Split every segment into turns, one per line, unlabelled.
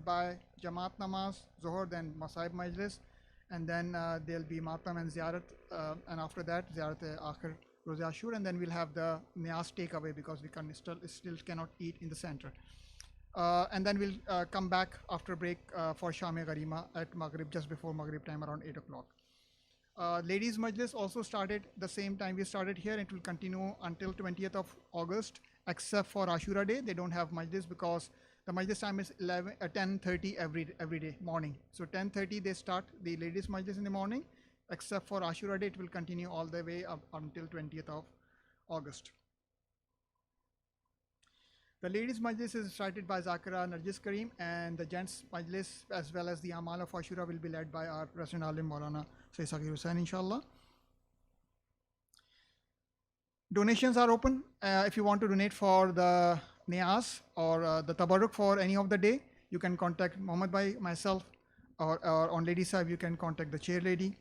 by Jamaat Namaz, Zohar, then Masaib Majlis, and then there'll be Matam and Ziyarat, and after that Ziyarat Akhir Roze Ashur, and then we'll have the Niyaz takeaway because we still cannot eat in the center. And then we'll come back after break for Sham-e Garima at Maghrib, just before Maghrib time, around 8 o'clock. Ladies Majlis also started the same time we started here. It will continue until 20th of August, except for Ashura Day. They don't have Majlis because the Majlis time is 10:30 every day morning. So 10:30 they start the Ladies Majlis in the morning, except for Ashura Day. It will continue all the way up until 20th of August. The Ladies Majlis is started by Zakira Narjis Kareem, and the Gents Majlis as well as the Amal of Ashura will be led by our President Alim Maulana Sayyid Saghir Hussain, inshallah. Donations are open. If you want to donate for the Niyaz or the Tabarruk for any of the day, you can contact Mohammed Bhai, myself, or on Lady Sahib, you can contact the chair lady.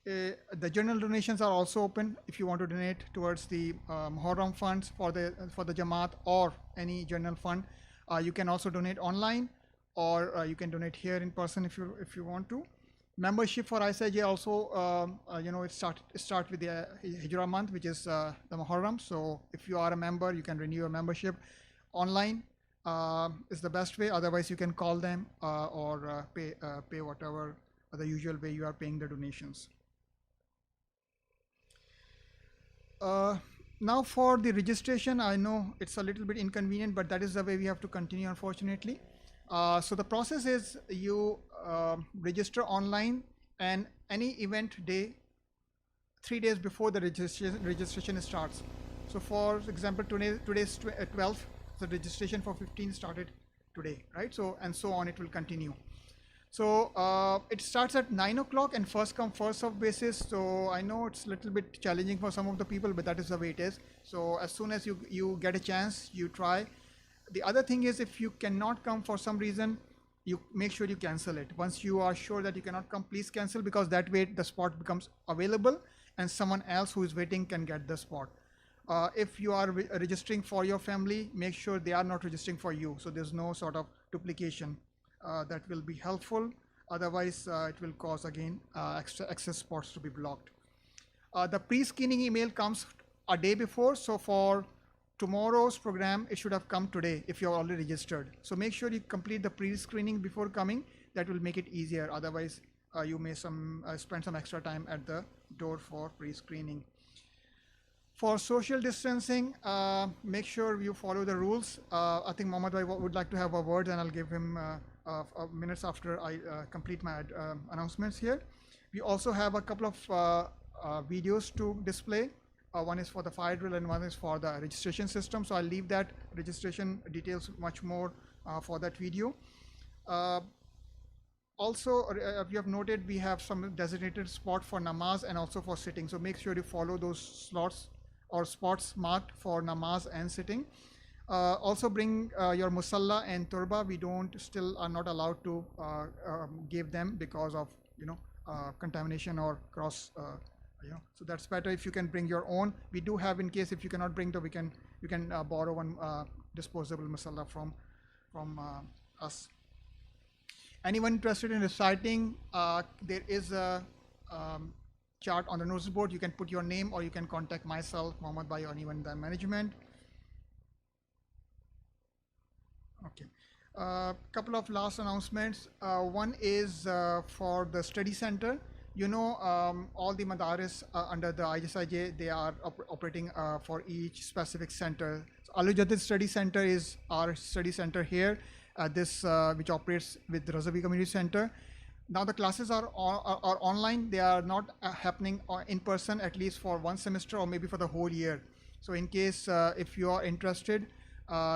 The general donations are also open. If you want to donate towards the Muharram funds for the Jamaat or any general fund, you can also donate online, or you can donate here in person if you want to. Membership for ISIJ also, it start with the Hijrah month, which is the Muharram. So if you are a member, you can renew your membership online. Is the best way. Otherwise, you can call them or pay whatever the usual way you are paying the donations. Now for the registration, I know it's a little bit inconvenient, but that is the way we have to continue, unfortunately. So the process is you register online, and any event day 3 days before the registration starts. So for example, today's 12th, the registration for 15 started today, right? So and so on, it will continue. So it starts at 9 o'clock and first come first served basis. So I know it's a little bit challenging for some of the people, but that is the way it is. So as soon as you get a chance, you try. The other thing is, if you cannot come for some reason, you make sure you cancel it. Once you are sure that you cannot come, please cancel, because that way the spot becomes available and someone else who is waiting can get the spot. If you are registering for your family, make sure they are not registering for you. So there's no sort of duplication. That will be helpful. Otherwise, it will cause again access spots to be blocked. The pre-screening email comes a day before. So for tomorrow's program, it should have come today if you're already registered. So make sure you complete the pre-screening before coming. That will make it easier. Otherwise, you may spend some extra time at the door for pre-screening. For social distancing, make sure you follow the rules. I think Mohammed Bhai would like to have a word, and I'll give him minutes after I complete my announcements here. We also have a couple of videos to display. One is for the fire drill and one is for the registration system. So I'll leave that registration details much more for that video. Also, if you have noted, we have some designated spot for namaz and also for sitting. So make sure you follow those slots or spots marked for namaz and sitting. Also bring your musalla and turba. We still are not allowed to give them because of contamination or cross. So that's better if you can bring your own. We do have, in case if you cannot bring, you can borrow one disposable musalla from us. Anyone interested in reciting, there is a chart on the notice board. You can put your name, or you can contact myself, Mohammed Bhai, or anyone in the management. Okay. Couple of last announcements. One is for the study center. All the madaris under the ISIJ, they are operating for each specific center. So Al-Jadid Study Center is our study center here, which operates with the Razavi Community Center. Now the classes are online. They are not happening in person, at least for one semester or maybe for the whole year. So in case if you are interested,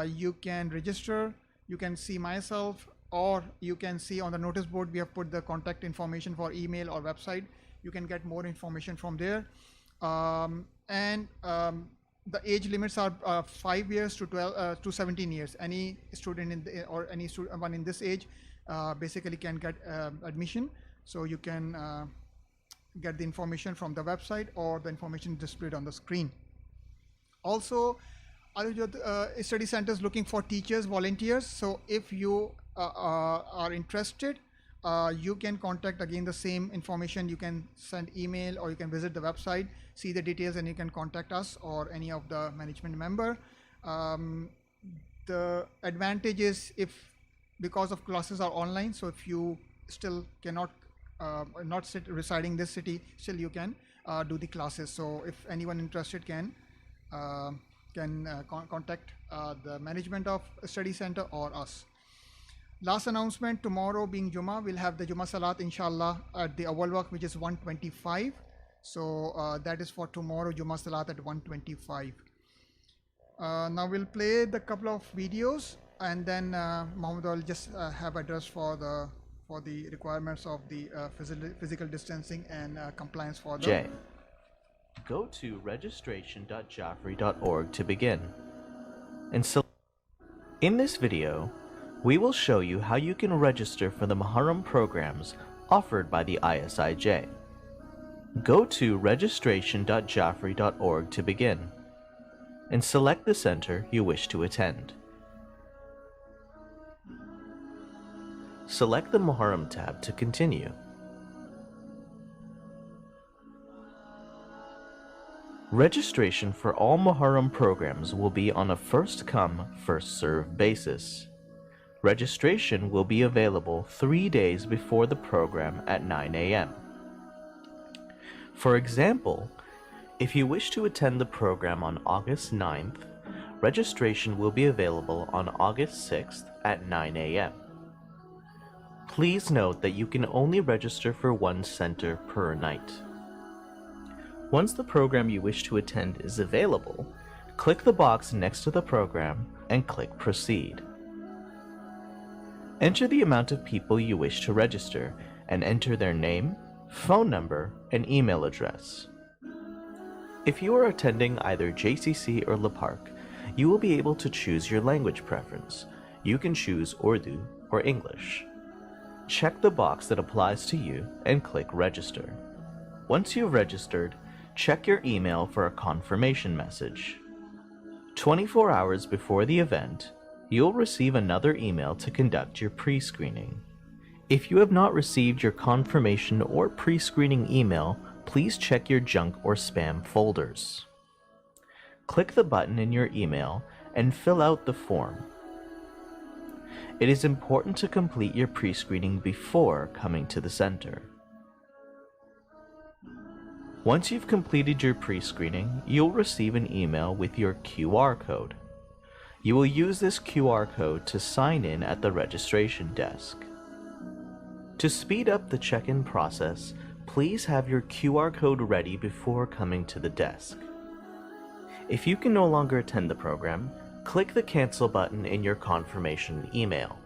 you can register. You can see myself, or you can see on the notice board we have put the contact information for email or website. You can get more information from there. The age limits are 5 years to 17 years. Any student or any one in this age basically can get admission. So you can get the information from the website or the information displayed on the screen. Also, Study Center is looking for teachers, volunteers. So if you are interested, you can contact again the same information. You can send email or you can visit the website, see the details, and you can contact us or any of the management member. The advantage is if because of classes are online, so if you still cannot not residing this city, still you can do the classes. So if anyone interested can contact the management of study center or us. Last announcement, tomorrow being Jummah, we'll have the Jummah Salat inshallah at the Awal Waqt, which is 125. So that is for tomorrow, Jummah Salat at 125. Now we'll play the couple of videos, and then Mohammed will just have address for the requirements of the physical distancing and compliance for the...
J. Go to registration.jaffrey.org to begin. And so in this video, we will show you how you can register for the Muharram programs offered by the ISIJ. Go to registration.jaffrey.org to begin, and select the center you wish to attend. Select the Muharram tab to continue. Registration for all Muharram programs will be on a first-come, first-served basis. Registration will be available 3 days before the program at 9 a.m. For example, if you wish to attend the program on August 9th, registration will be available on August 6th at 9 a.m. Please note that you can only register for one center per night. Once the program you wish to attend is available, click the box next to the program and click Proceed. Enter the amount of people you wish to register and enter their name, phone number, and email address. If you are attending either JCC or Le Parc, you will be able to choose your language preference. You can choose Urdu or English. Check the box that applies to you and click Register. Once you've registered, check your email for a confirmation message. 24 hours before the event, you'll receive another email to conduct your pre-screening. If you have not received your confirmation or pre-screening email, please check your junk or spam folders. Click the button in your email and fill out the form. It is important to complete your pre-screening before coming to the center. Once you've completed your pre-screening, you'll receive an email with your QR code. You will use this QR code to sign in at the registration desk. To speed up the check-in process, please have your QR code ready before coming to the desk. If you can no longer attend the program, click the Cancel button in your confirmation email.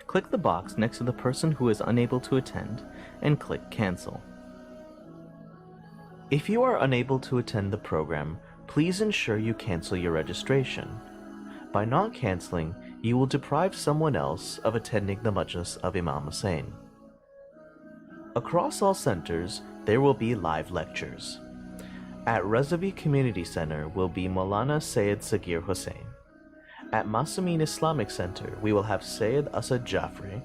Click the box next to the person who is unable to attend and click Cancel. If you are unable to attend the program, please ensure you cancel your registration. By not canceling, you will deprive someone else of attending the Majlis of Imam Hussain. Across all centers, there will be live lectures. At Razavi Community Center will be Maulana Sayyid Sagir Hussain. At Masamin Islamic Center, we will have Sayyid Asad Jaffrey.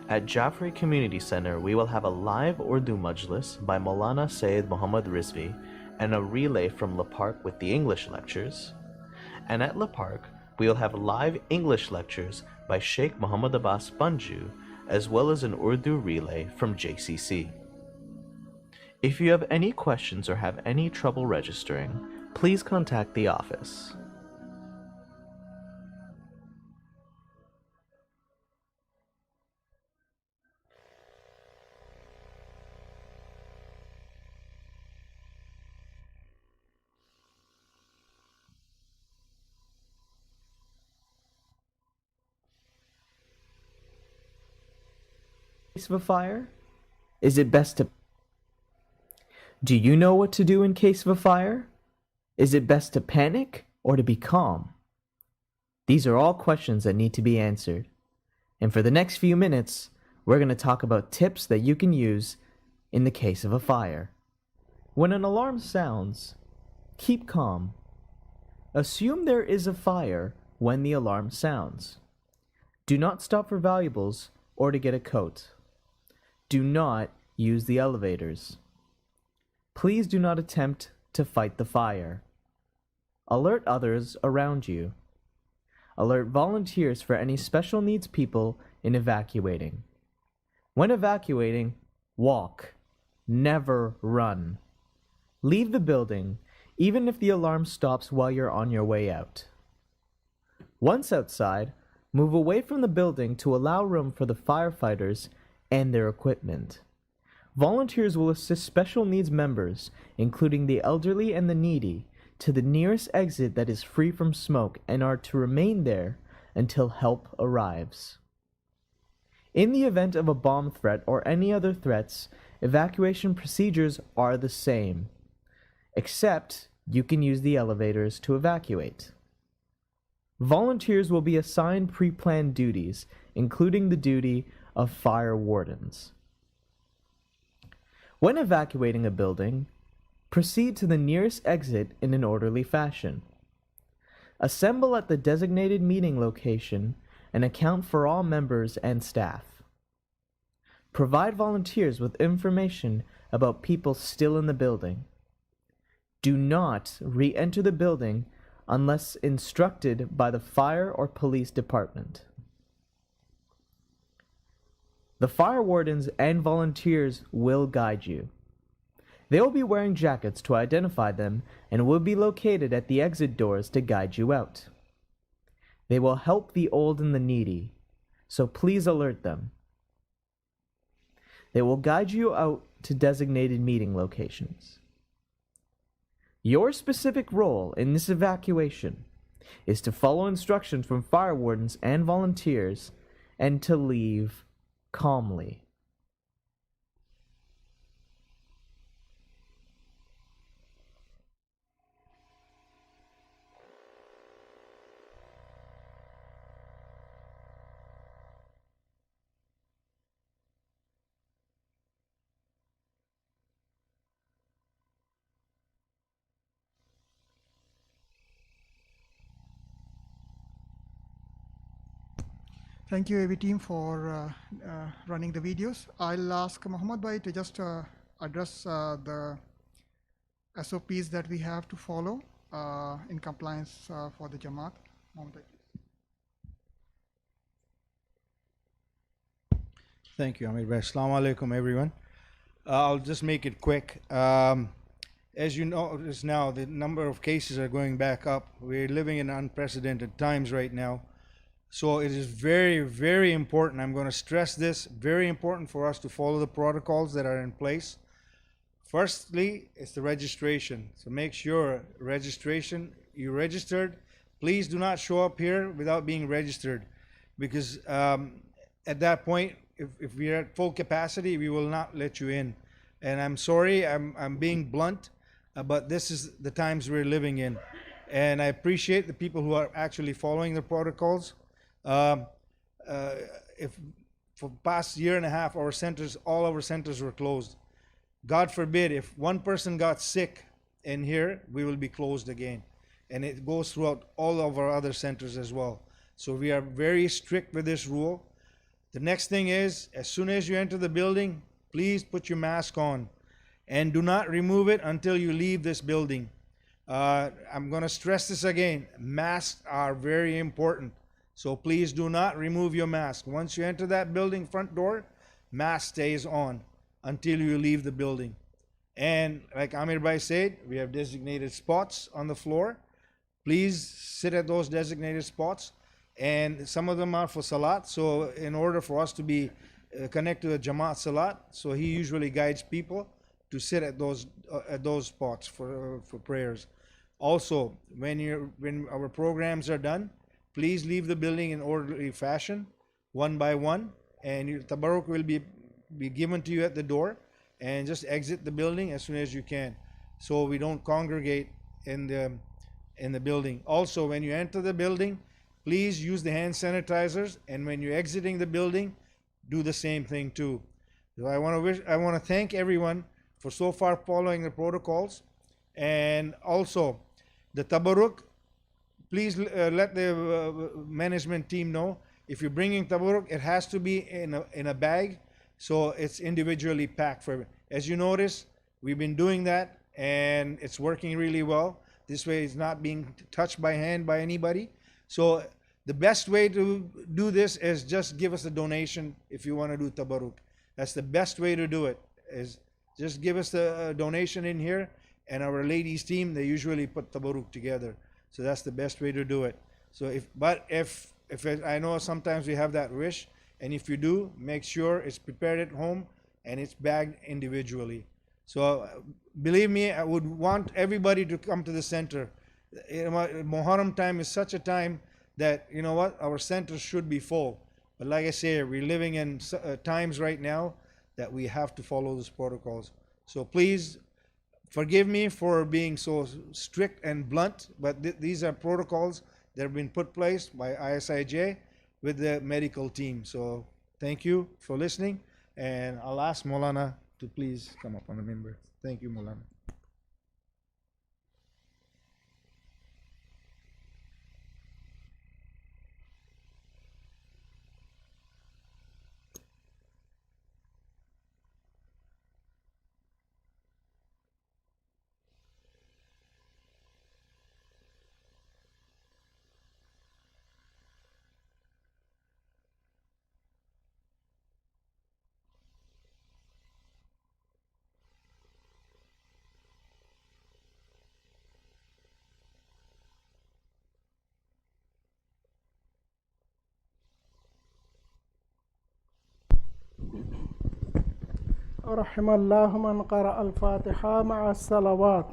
At Jaffrey Community Center, we will have a live Urdu Majlis by Maulana Sayyid Muhammad Rizvi and a relay from Le Parc with the English lectures. And at Le Parc, we will have live English lectures by Sheikh Muhammad Abbas Banju, as well as an Urdu relay from JCC. If you have any questions or have any trouble registering, please contact the office.
Case of a fire? Is it best to... Do you know what to do in case of a fire? Is it best to panic or to be calm? These are all questions that need to be answered. And for the next few minutes, we're going to talk about tips that you can use in the case of a fire. When an alarm sounds, keep calm. Assume there is a fire when the alarm sounds. Do not stop for valuables or to get a coat. Do not use the elevators. Please do not attempt to fight the fire. Alert others around you. Alert volunteers for any special needs people in evacuating. When evacuating, walk. Never run. Leave the building, even if the alarm stops while you're on your way out. Once outside, move away from the building to allow room for the firefighters and their equipment. Volunteers will assist special needs members, including the elderly and the needy, to the nearest exit that is free from smoke and are to remain there until help arrives. In the event of a bomb threat or any other threats, evacuation procedures are the same, except you can use the elevators to evacuate. Volunteers will be assigned pre-planned duties, including the duty of fire wardens. When evacuating a building, proceed to the nearest exit in an orderly fashion. Assemble at the designated meeting location and account for all members and staff. Provide volunteers with information about people still in the building. Do not re-enter the building unless instructed by the fire or police department. The fire wardens and volunteers will guide you. They will be wearing jackets to identify them and will be located at the exit doors to guide you out. They will help the old and the needy, so please alert them. They will guide you out to designated meeting locations. Your specific role in this evacuation is to follow instructions from fire wardens and volunteers and to leave calmly.
Thank you, AV team, for running the videos. I'll ask Muhammad Bhai to just address the SOPs that we have to follow in compliance for the Jamaat. Muhammad Bhai, please.
Thank you, Amir Bhai. Assalamu alaikum, everyone. I'll just make it quick. As you notice now, the number of cases are going back up. We're living in unprecedented times right now. So it is very, very important. I'm going to stress this, very important for us to follow the protocols that are in place. Firstly, it's the registration. So make sure you registered. Please do not show up here without being registered, because at that point, if we're at full capacity, we will not let you in. And I'm sorry, I'm being blunt, but this is the times we're living in. And I appreciate the people who are actually following the protocols. If for the past year and a half, all our centers were closed. God forbid, if one person got sick in here, we will be closed again. And it goes throughout all of our other centers as well. So we are very strict with this rule. The next thing is, as soon as you enter the building, please put your mask on and do not remove it until you leave this building. I'm going to stress this again. Masks are very important. So please do not remove your mask. Once you enter that building front door, mask stays on until you leave the building. And like Amir Bhai said, we have designated spots on the floor. Please sit at those designated spots. And some of them are for Salat. So in order for us to be connected to Jamaat Salat, so he usually guides people to sit at those spots for prayers. Also, when our programs are done, please leave the building in orderly fashion, one by one, and your tabarruk will be given to you at the door, and just exit the building as soon as you can, so we don't congregate in the building. Also, when you enter the building, please use the hand sanitizers, and when you're exiting the building, do the same thing too. So I want to thank everyone for so far following the protocols, and also the tabarruk. Please let the management team know if you're bringing tabarruk, it has to be in a bag, so it's individually packed for. As you notice, we've been doing that, and it's working really well. This way, it's not being touched by hand by anybody. So the best way to do this is just give us a donation if you want to do tabarruk. That's the best way to do it, is just give us the donation in here, and our ladies team, they usually put tabarruk together. So that's the best way to do it. So if I know sometimes we have that wish, and if you do, make sure it's prepared at home and it's bagged individually. So believe me, I would want everybody to come to the center. Muharram time is such a time that, you know what, our centers should be full. But like I say, we're living in times right now that we have to follow those protocols. So please forgive me for being so strict and blunt, but these are protocols that have been put place by ISIJ with the medical team. So thank you for listening, and I'll ask Maulana to please come up on the member. Thank you, Maulana.
رحم الله من قرأ الفاتحة مع الصلوات.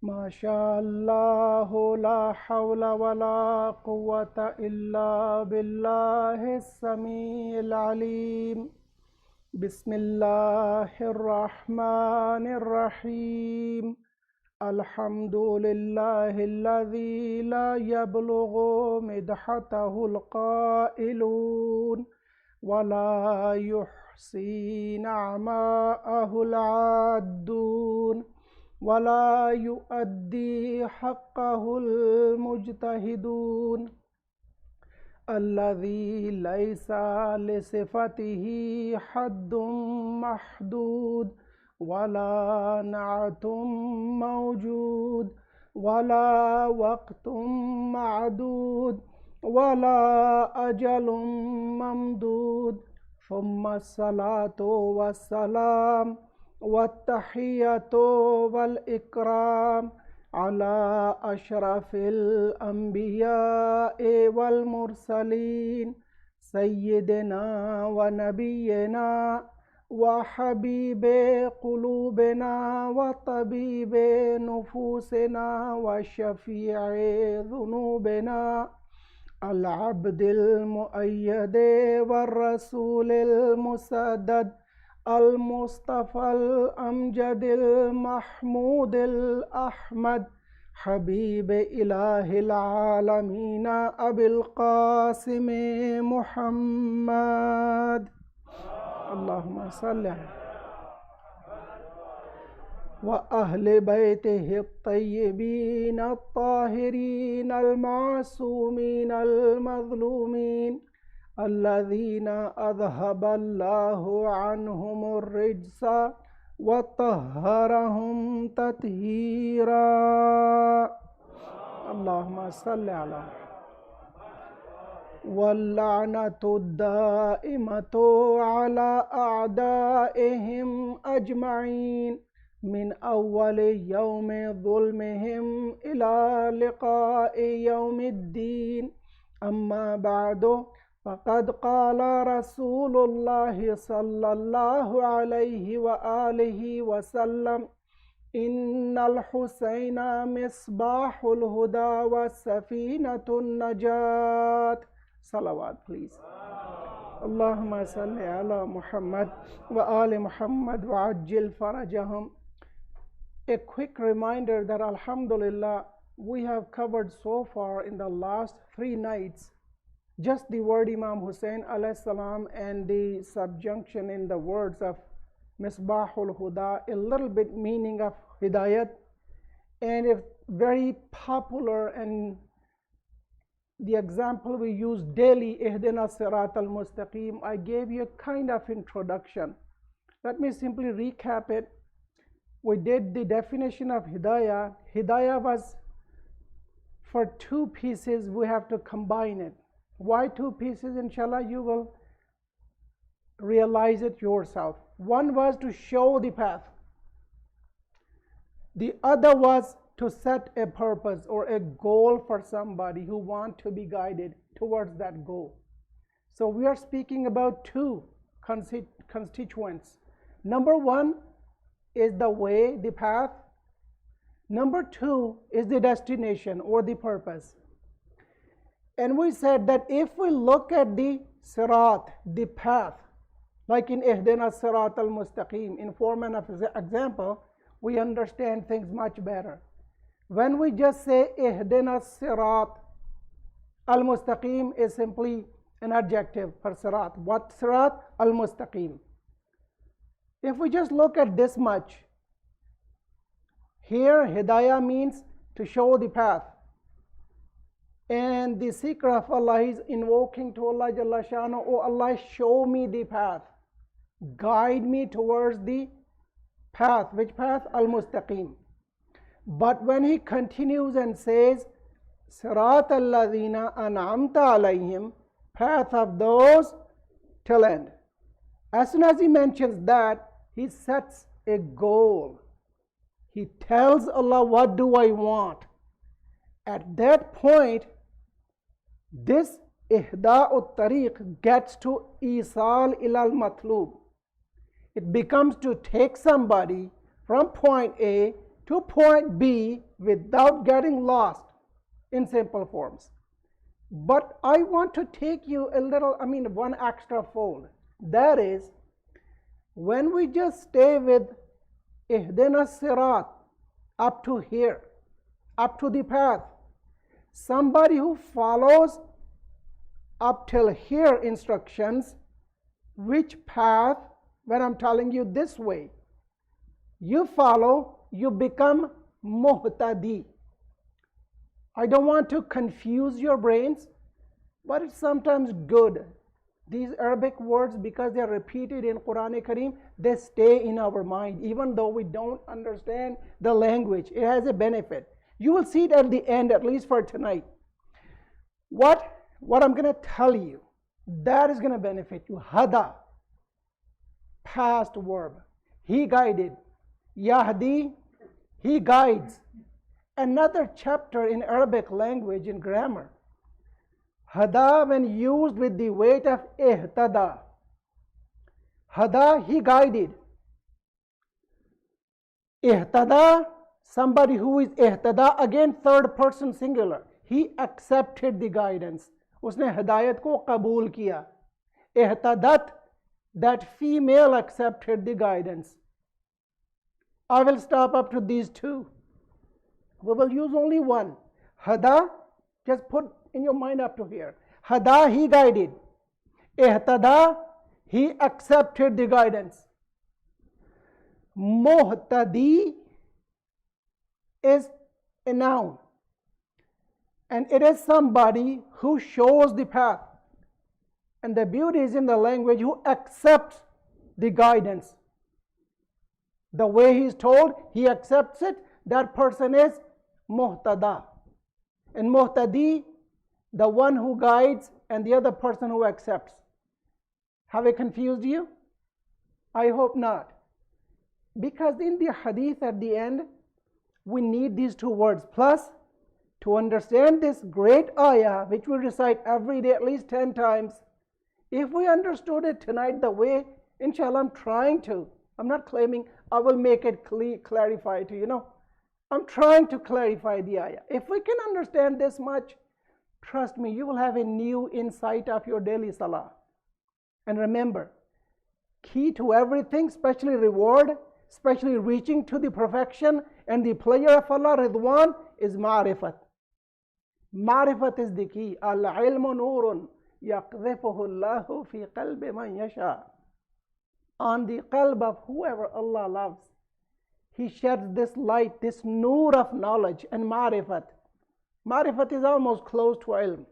ما شاء الله لا حول ولا قوة إلا بالله السميع العليم. بسم الله الرحمن الرحيم. الحمد لله الذي لا يبلغ مدحته القائلون ولا يحصي نعماءه العادون ولا يؤدي حقه المجتهدون. الذي ليس لصفته حد محدود ولا نعت موجود ولا وقت معدود ولا أجل ممدود. ثم الصلاة والسلام والتحية والإكرام على أشرف الأنبياء والمرسلين سيدنا ونبينا وحبيب قلوبنا وطبيب نفوسنا وشفيع ذنوبنا العبد المؤيد والرسول المسدد المصطفى الأمجد المحمود الأحمد حبيب إله العالمين أبي القاسم محمد. اللهم صل على وأهل بيته الطيبين الطاهرين المعصومين المظلومين الذين أذهب الله عنهم الرجس وطهرهم تطهيرا. اللهم صل على واللعنة الدائمة على أعدائهم أجمعين من أول يوم ظلمهم إلى لقاء يوم الدين. أما بعد، فقد قال رسول الله صلى الله عليه وآله وسلم: إن الحسين مصباح الهدى وسفينة النجاة. Salawat, please. اللهم صل على محمد وآل محمد وعجل فرجهم. A quick reminder that Alhamdulillah, we have covered so far in the last 3 nights just the word Imam Hussein alayhi salam and the subjunction in the words of Misbahul Huda, a little bit meaning of Hidayat, and a very popular and the example we use daily, Ihdina Sirat al-Mustaqim. I gave you a kind of introduction. Let me simply recap it. We did the definition of Hidayah. Hidayah was for 2 pieces, we have to combine it. Why 2 pieces? Inshallah, you will realize it yourself. One was to show the path. The other was to set a purpose or a goal for somebody who want to be guided towards that goal. So we are speaking about 2 constituents. Number 1 is the way, the path. Number 2 is the destination or the purpose. And we said that if we look at the sirat, the path, like in Ihdina Sirat al-Mustaqim, in form and example, we understand things much better. When we just say Ihdina Sirat al-Mustaqim is simply an adjective for sirat. What sirat? Al-Mustaqim. If we just look at this much, here Hidayah means to show the path. And the seeker of Allah is invoking to Allah Jalla Shana, oh Allah, show me the path. Guide me towards the path. Which path? Al-Mustaqim. But when he continues and says, Sirat alladhina an'amta alayhim, path of those, till end. As soon as he mentions that, he sets a goal. He tells Allah, what do I want? At that point, this ihda'ut tariq gets to isal ilal matlub. It becomes to take somebody from point A to point B without getting lost, in simple forms. But I want to take you a little, one extra fold. That is, when we just stay with Ihdina Sirat up to here, up to the path, somebody who follows up till here instructions, which path, when I'm telling you this way, you follow, you become muhtadi. I don't want to confuse your brains, but it's sometimes good. These Arabic words, because they are repeated in Quran Kareem, they stay in our mind, even though we don't understand the language. It has a benefit. You will see it at the end, at least for tonight. What I'm going to tell you, that is going to benefit you. Hada, past verb. He guided. Yahdi, he guides. Another chapter in Arabic language, in grammar. Hada, when used with the weight of ihtada. Hada, he guided. Ihtada, somebody who is ihtada, again third person singular. He accepted the guidance. उसने हिदायत को कबूल किया. Ihtadat, that female accepted the guidance. I will stop up to these 2. We will use only one. Hada, just put in your mind up to here. Hada, he guided. Ihtada, he accepted the guidance. Muhtadi is a noun. And it is somebody who shows the path. And the beauty is in the language who accepts the guidance. The way he is told, he accepts it. That person is muhtada. And muhtadi, the one who guides, and the other person who accepts. Have I confused you? I hope not. Because in the hadith at the end, we need these 2 words. Plus, to understand this great ayah, which we recite every day at least 10 times, if we understood it tonight the way, inshallah, I'm trying to. I'm not claiming I will make it clarify to you. I'm trying to clarify the ayah. If we can understand this much, trust me, you will have a new insight of your daily salah. And remember, key to everything, especially reward, especially reaching to the perfection and the pleasure of Allah, Ridwan, is ma'rifat. Ma'rifat is the key. Al-ilmu nurun yaqdhifuhu Allahu fi qalbi man yasha. On the qalb of whoever Allah loves, He sheds this light, this nur of knowledge and ma'rifat. Ma'rifat is almost close to ilm.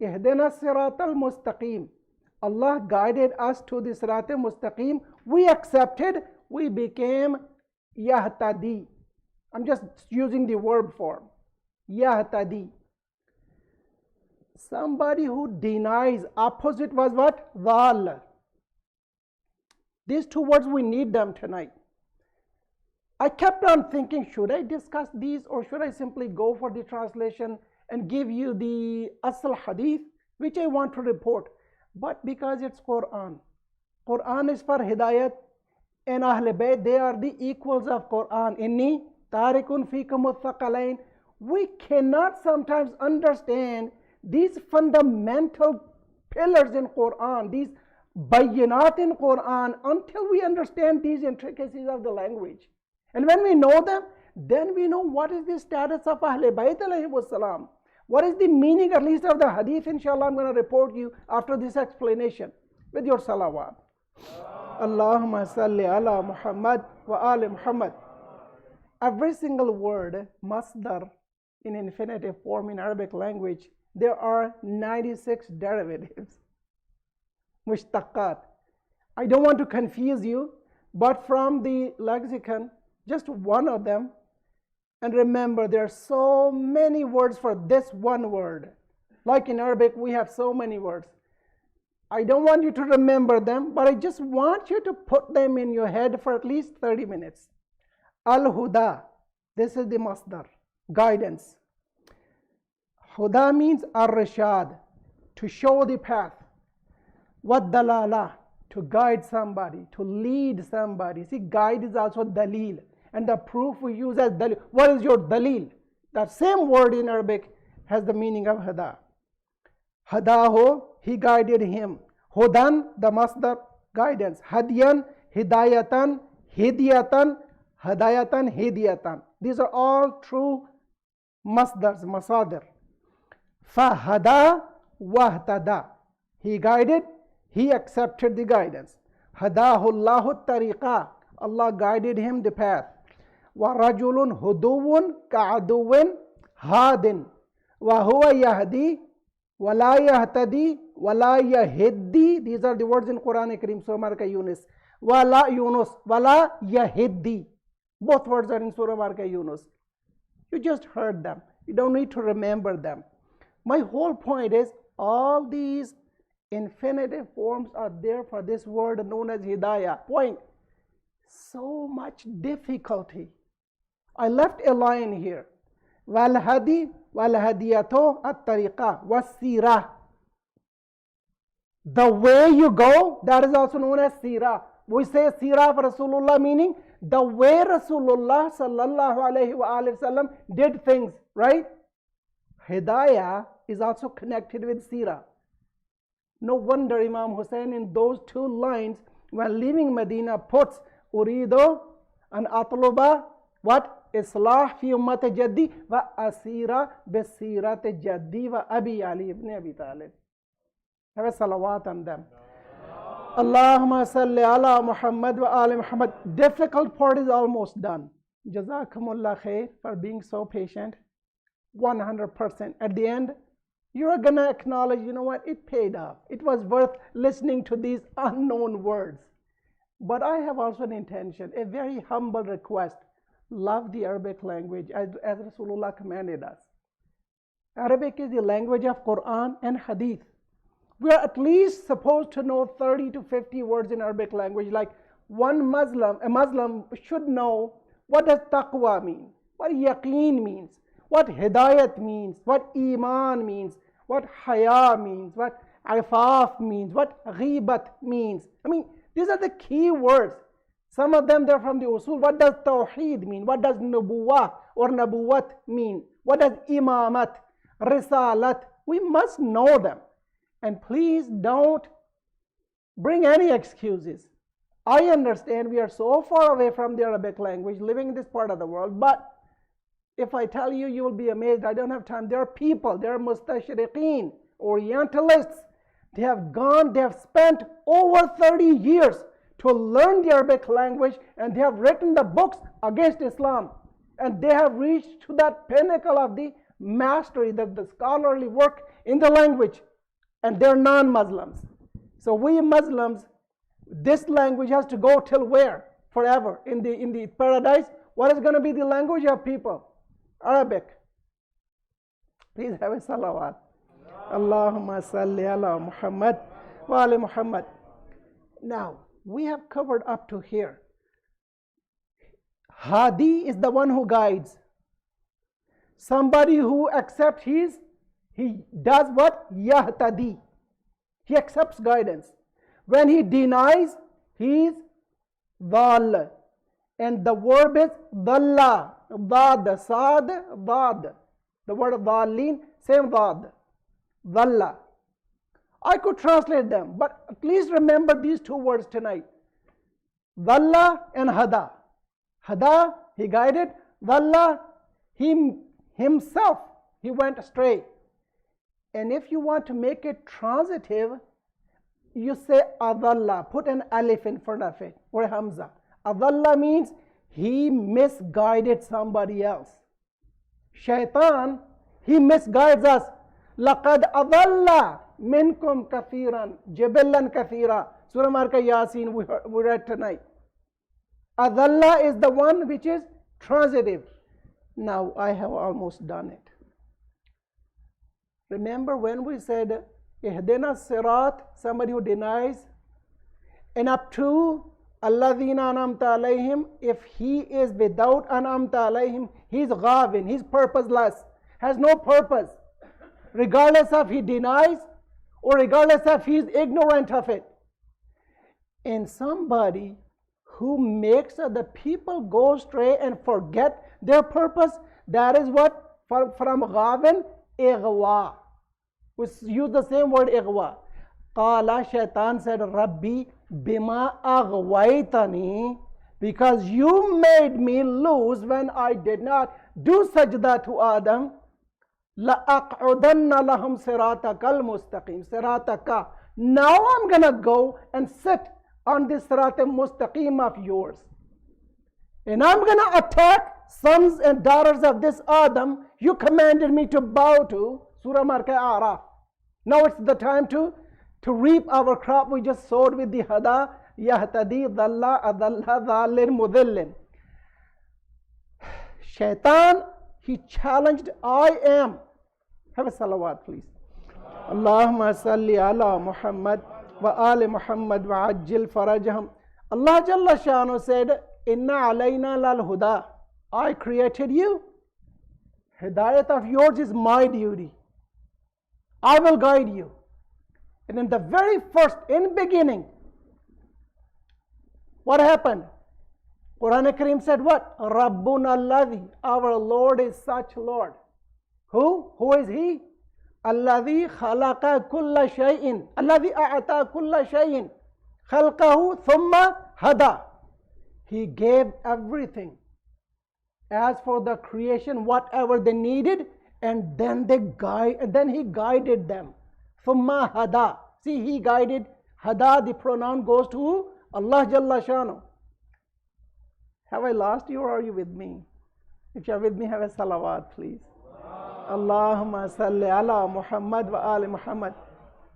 Ihdina sirat al-mustaqim. Allah guided us to the sirat al-mustaqim. We accepted, we became yahtadi. I'm just using the verb form. Yahtadi. Somebody who denies, opposite was what? Dhal. These two words, we need them tonight. I kept on thinking, should I discuss these or should I simply go for the translation and give you the asl hadith, which I want to report. But because it's Quran, Quran is for hidayat, and Ahl Bayt, they are the equals of Quran. Inni tarikun fikum uthaqalain. We cannot sometimes understand these fundamental pillars in Quran, these bayinat in Quran, until we understand these intricacies of the language. And when we know them, then we know what is the status of Ahl Bayt alayhi wassalam. What is the meaning at least of the hadith? Inshallah, I'm going to report you after this explanation with your salawat. Allahumma salli ala Muhammad wa ali Muhammad. Every single word, masdar, in infinitive form in Arabic language, there are 96 derivatives, mushtaqat. I don't want to confuse you, but from the lexicon, just one of them. And remember, there are so many words for this one word. Like in Arabic, we have so many words. I don't want you to remember them, but I just want you to put them in your head for at least 30 minutes. Al-Huda, this is the masdar, guidance. Huda means ar-rashad, to show the path. Wad-dalala, to guide somebody, to lead somebody. See, guide is also dalil. And the proof we use as dalil. What is your dalil? That same word in Arabic has the meaning of hada. Hadaho, he guided him. Hudan, the masdar, guidance. Hadiyan, hidayatan, hidiyatan, hadayatan, hidiyatan. These are all true masdars, masadir. Fahada wahtada. He guided, he accepted the guidance. Hadahu Allahu tariqa. Allah guided him the path. وَرَجُلٌ هُدُوٌ كَعَدُوٍ هَادٍ وَهُوَ يَهْدِي وَلَا يَهْتَدِي وَلَا يَهِدِّي. These are the words in Quran Kareem, Surah Marka Yunus. وَلَا Yunus وَلَا يَهِدِّي. Both words are in Surah Marka Yunus. You just heard them. You don't need to remember them. My whole point is, all these infinitive forms are there for this word known as hidayah. Point. So much difficulty. I left a line here. Walhadi, walhadiyato at-tariqa, was-sirah. The way you go, that is also known as sirah. We say sirah for Rasulullah, meaning the way Rasulullah sallallahu alayhi wa sallam did things, right? Hidayah is also connected with sirah. No wonder Imam Hussein in those two lines, when leaving Medina, puts Urido and Atluba, what? Islah fi ummat jaddi wa asira bisirat jaddi wa Abi Ali ibn Abi Talib. Have a salawat on them. Allahumma salli ala Muhammad wa ali Muhammad. Difficult part is almost done. Jazakumullah khair for being so patient. 100%. At the end, you're going to acknowledge, you know what, it paid off. It was worth listening to these unknown words. But I have also an intention, a very humble request. Love the Arabic language as Rasulullah commanded us. Arabic is the language of Quran and Hadith. We are at least supposed to know 30 to 50 words in Arabic language. Like a Muslim should know, what does taqwa mean? What yaqeen means? What hidayat means? What iman means? What haya means? What ifaf means? What ghibat means? I mean, these are the key words. Some of them, they're from the usul. What does tawheed mean? What does nubuwah or nabuwat mean? What does imamat, risalat? We must know them. And please don't bring any excuses. I understand we are so far away from the Arabic language, living in this part of the world, but if I tell you, you will be amazed. I don't have time. There are people, there are mustashriqeen, Orientalists. They have spent over 30 years to learn the Arabic language, and they have written the books against Islam. And they have reached to that pinnacle of the mastery, the scholarly work in the language. And they're non-Muslims. So we Muslims, this language has to go till where? Forever. In the paradise, what is going to be the language of people? Arabic. Please have a salawat. Allahumma salli ala Muhammad wa ali Muhammad. Now, we have covered up to here. Hadi is the one who guides. Somebody who accepts he does what? Yahtadi. He accepts guidance. When he denies, he is dhal. And the verb is dhalla. Dhad, sad, dhad. The word dhalin, same dhad. Dhalla. I could translate them, but at least remember these two words tonight. Dhalla and hada. Hada, he guided. Dhalla, himself, he went astray. And if you want to make it transitive, you say adalla. Put an alif in front of it, or a hamza. Adalla means he misguided somebody else. Shaitan, he misguides us. لَقَدْ أَضَلَّ مِنْكُمْ كَثِيرًا جِبِلًّا كَثِيرًا. Surah Marka Yasin we read tonight. Adalla is the one which is transitive. Now I have almost done it. Remember when we said Ihdina Sirat, somebody who denies, and up to Alladhina anamta alayhim, if he is without anamta alayhim, he's ghavin, he's purposeless, has no purpose, regardless of he denies or regardless of he's ignorant of it. And somebody who makes the people go astray and forget their purpose, that is what from ghavin, ighwa. We use the same word ighwa. Qala, Shaitan said, Rabbi bima aghwaytani, because you made me lose when I did not do sajda to Adam. لَأَقْعُدَنَّ لَهُمْ صِرَاطَكَ الْمُسْتَقِيمِ صِرَاطَكَ. Now I'm going to go and sit on this sirat al-mustaqim of yours. And I'm going to attack sons and daughters of this Adam you commanded me to bow to. Surah Marka Araf. Now it's the time to reap our crop we just sowed with the hada, yahtadi, dhalla, adalla, dhalin, mudhillin. Shaitan, he challenged, I am. Have a salawat, please. Allahumma salli ala Muhammad wa ali Muhammad wa ajil farajahum. Allah Jalla Shanu said, Inna alayna lal huda. I created you. Hidayat of yours is my duty. I will guide you. And in the very first, in beginning, what happened? Quran Kareem said what? Rabbuna alladhi. Our Lord is such Lord. Who? Who is He? Alladhi khalaqa kulla shay'in. Alladhi a'ata kulla shay'in. Khalqahu thumma hada. He gave everything. As for the creation, whatever they needed, and then He guided them. Thumma hada. See, He guided. Hada, the pronoun goes to Allah Jalla Shanu. Have I lost you or are you with me? If you are with me, have a salawat, please. Allahumma salli ala Muhammad wa ali Muhammad.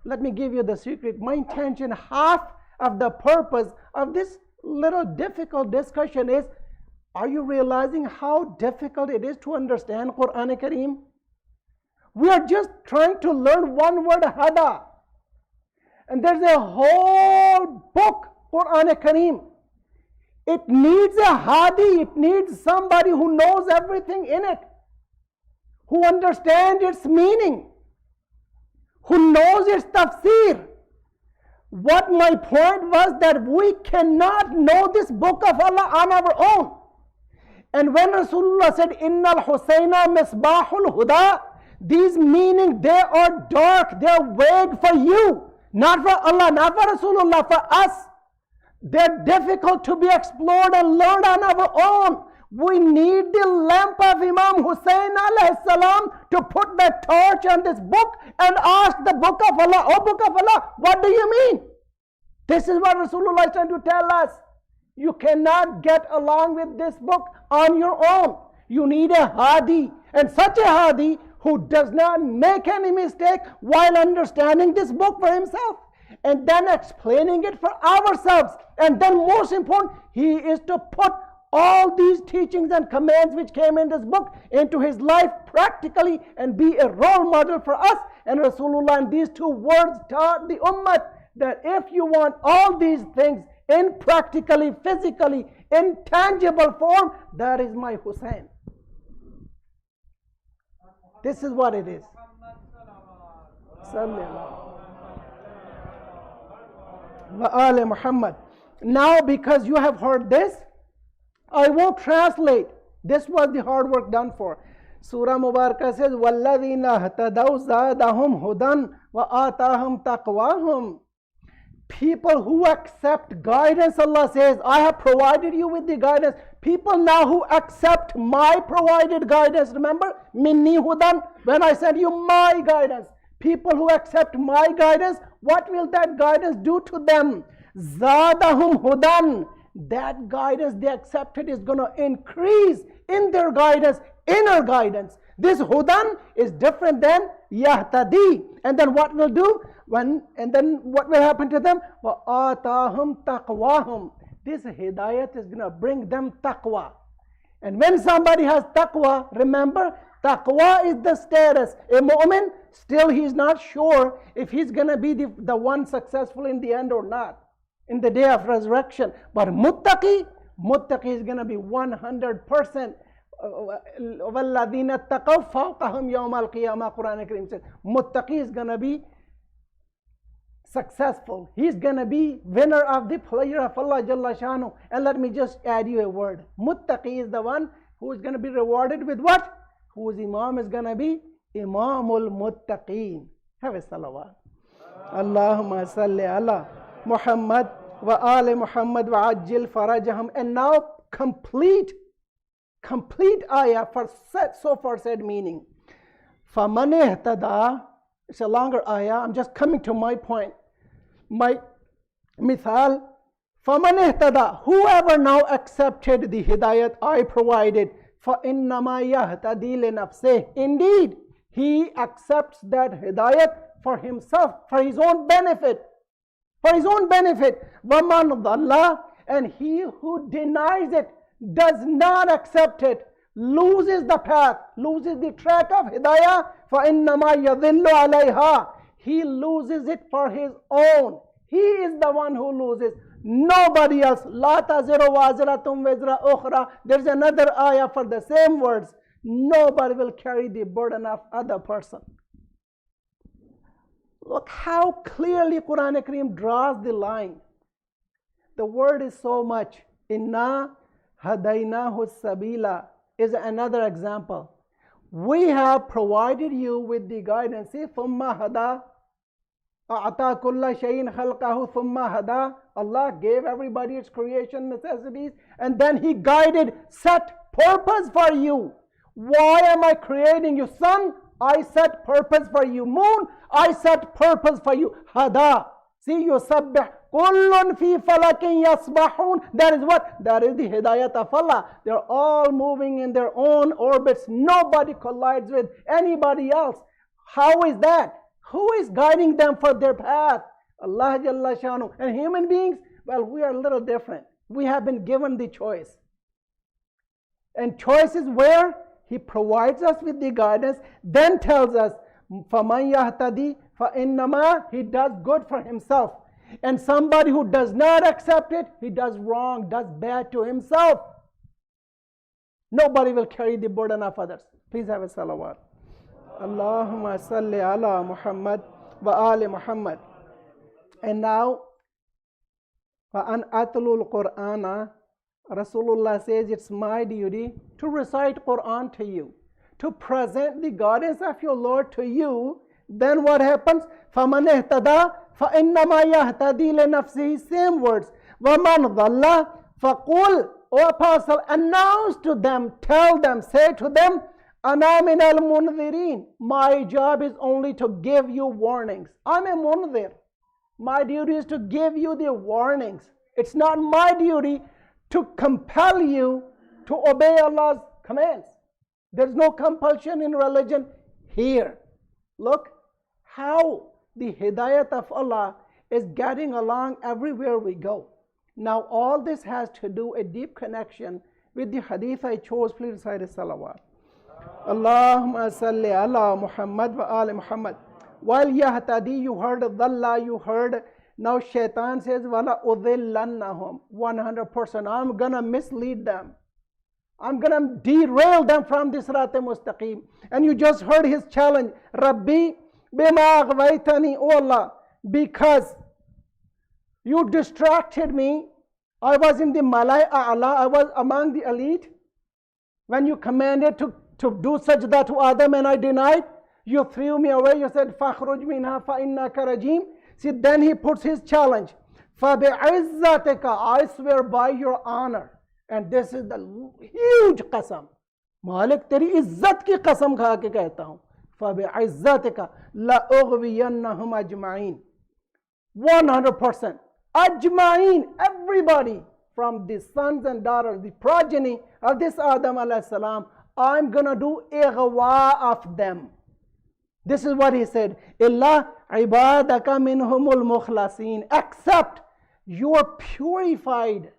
Let me give you the secret. My intention, half of the purpose of this little difficult discussion is, are you realizing how difficult it is to understand Quran Kareem? We are just trying to learn one word, hada. And there's a whole book, Quran Kareem. It needs a hadi, it needs somebody who knows everything in it, who understands its meaning, who knows its tafsir. What my point was that we cannot know this book of Allah on our own. And when Rasulullah said, Innal Husayna misbahul huda, These meanings, they are dark, they are vague for you, not for Allah, not for Rasulullah, for us. They're difficult to be explored and learned on our own. We need the lamp of Imam Hussein alayhi salam to put the torch on this book and ask the book of Allah, oh book of Allah, what do you mean? This is what Rasulullah is trying to tell us. You cannot get along with this book on your own. You need a Hadi, and such a Hadi who does not make any mistake while understanding this book for himself and then explaining it for ourselves. And then most important, he is to put all these teachings and commands which came in this book into his life practically and be a role model for us. And Rasulullah in these two words taught the ummah that if you want all these things in practically, physically, in tangible form, that is my Hussein. This is what it is. Muhammad. Now, because you have heard this, I won't translate. This was the hard work done for. Surah Mubarakah says, وَالَّذِينَ اهْتَدَوْا زَادَهُمْ هُدًى وَآتَاهُمْ تَقْوَاهُمْ. People who accept guidance, Allah says, I have provided you with the guidance. People now who accept my provided guidance, remember, minni hudan, when I send you my guidance. People who accept my guidance, what will that guidance do to them? Zadahum hudan. That guidance they accepted is going to increase in their guidance, inner guidance. This hudan is different than yahtadi. And then what will do? And then what will happen to them? وَآتَاهُمْ تَقْوَاهُمْ. This hidayat is going to bring them taqwa. And when somebody has taqwa, remember, taqwa is the status. A mu'min, still he's not sure if he's going to be the one successful in the end or not, in the day of resurrection. But muttaqi is going to be 100%. وَالَّذِينَ اتَّقَوْا فَوْقَهُمْ يَوْمَ الْقِيَامَةِ. Quran Kareem says, muttaqi is going to be successful. He's going to be winner of the pleasure of Allah Jalla Shanu. And let me just add you a word. Muttaqi is the one who is going to be rewarded with what? Whose imam is going to be Imamul Muttaqeen. Have a salawat. Allahumma salli ala Muhammad wa ali Muhammad wa ajil farajahum. And now complete ayah for so far said meaning. فَمَنِ اهْتَدَى. It's a longer ayah. I'm just coming to my point. My mithal. فَمَنِ اهْتَدَى. Whoever now accepted the hidayat I provided, فَإِنَّمَا يَهْتَدِي لِنَفْسِهِ. Indeed, he accepts that hidayat for himself, for his own benefit. For his own benefit. وَمَنْ ضَلَّ. And he who denies it, does not accept it, loses the path, loses the track of hidayah, فَإِنَّمَا يَضِلُّ عَلَيْهَا. He loses it for his own. He is the one who loses. Nobody else. لَا تَزِرُ وَازِرَةٌ وِزْرَ أُخْرَى. There's another ayah for the same words. Nobody will carry the burden of other person. Look how clearly Quran Kareem draws the line. The word is so much. Inna Hadainahu Sabila is another example. We have provided you with the guidance. See, Thumma Hada. A'ata kulla shayin khalqahu thumma hada. Allah gave everybody its creation necessities and then He guided, set purpose for you. Why am I creating you? Sun, I set purpose for you. Moon, I set purpose for you. Hada. See, yusabbih. Kullun fi falakin yasbahun. That is what? That is the hidayat of Allah. They're all moving in their own orbits. Nobody collides with anybody else. How is that? Who is guiding them for their path? Allah Jalla Shanu. And human beings, well, we are a little different. We have been given the choice. And choice is where He provides us with the guidance, then tells us, فَمَنْ يَهْتَدِي فَإِنَّمَا. He does good for himself. And somebody who does not accept it, he does wrong, does bad to himself. Nobody will carry the burden of others. Please have a salawat. Allahumma salli ala Muhammad wa ali Muhammad. And now, وَأَنْ أَتْلُوا الْقُرْآنَ. Rasulullah says it's my duty to recite Quran to you, to present the guidance of your Lord to you, then what happens? فَمَنْ اهْتَدَى فَإِنَّمَا يَهْتَدِي لِنَفْسِهِ. Same words. وَمَنْ ضَلَّ فَقُلْ, O Apostle, announce to them, tell them, say to them, أَنَا مِنَ الْمُنذِرِينَ. My job is only to give you warnings. I'm a munzir. My duty is to give you the warnings. It's not my duty to compel you to obey Allah's commands. There's no compulsion in religion here. Look how the hidayat of Allah is getting along everywhere we go. Now all this has to do a deep connection with the hadith I chose. Please recite a salawat. Allahumma salli ala Muhammad wa ali Muhammad. While yahtadi, you heard dhalla, you heard. Now shaitan says, wala udhillannahum. 100%. I'm gonna mislead them. I'm gonna derail them from this Sirat Mustaqim. And you just heard his challenge. Rabbi bima aghwaytani, O Allah, because you distracted me. I was in the Malay A'la, I was among the elite. When you commanded to do sajda to Adam and I denied, you threw me away. You said, فَخْرُجْ مِنْهَا فَإِنَّكَ رَجِيمٌ. See, then he puts his challenge. فَبِعِزَّتِكَ, I swear by your honor. And this is the huge qasam. Malik, teri izzat ki qasam kha ke kehta hun. فَبِعِزَّتِكَ لَأُغْوِيَنَّهُمْ أَجْمَعِينَ. 100%. Ajma'in, everybody from the sons and daughters, the progeny of this Adam alayhi salam, I'm gonna do ighwa of them. This is what he said. Illa ibadaka minhumul mukhlasin. Except you're purified,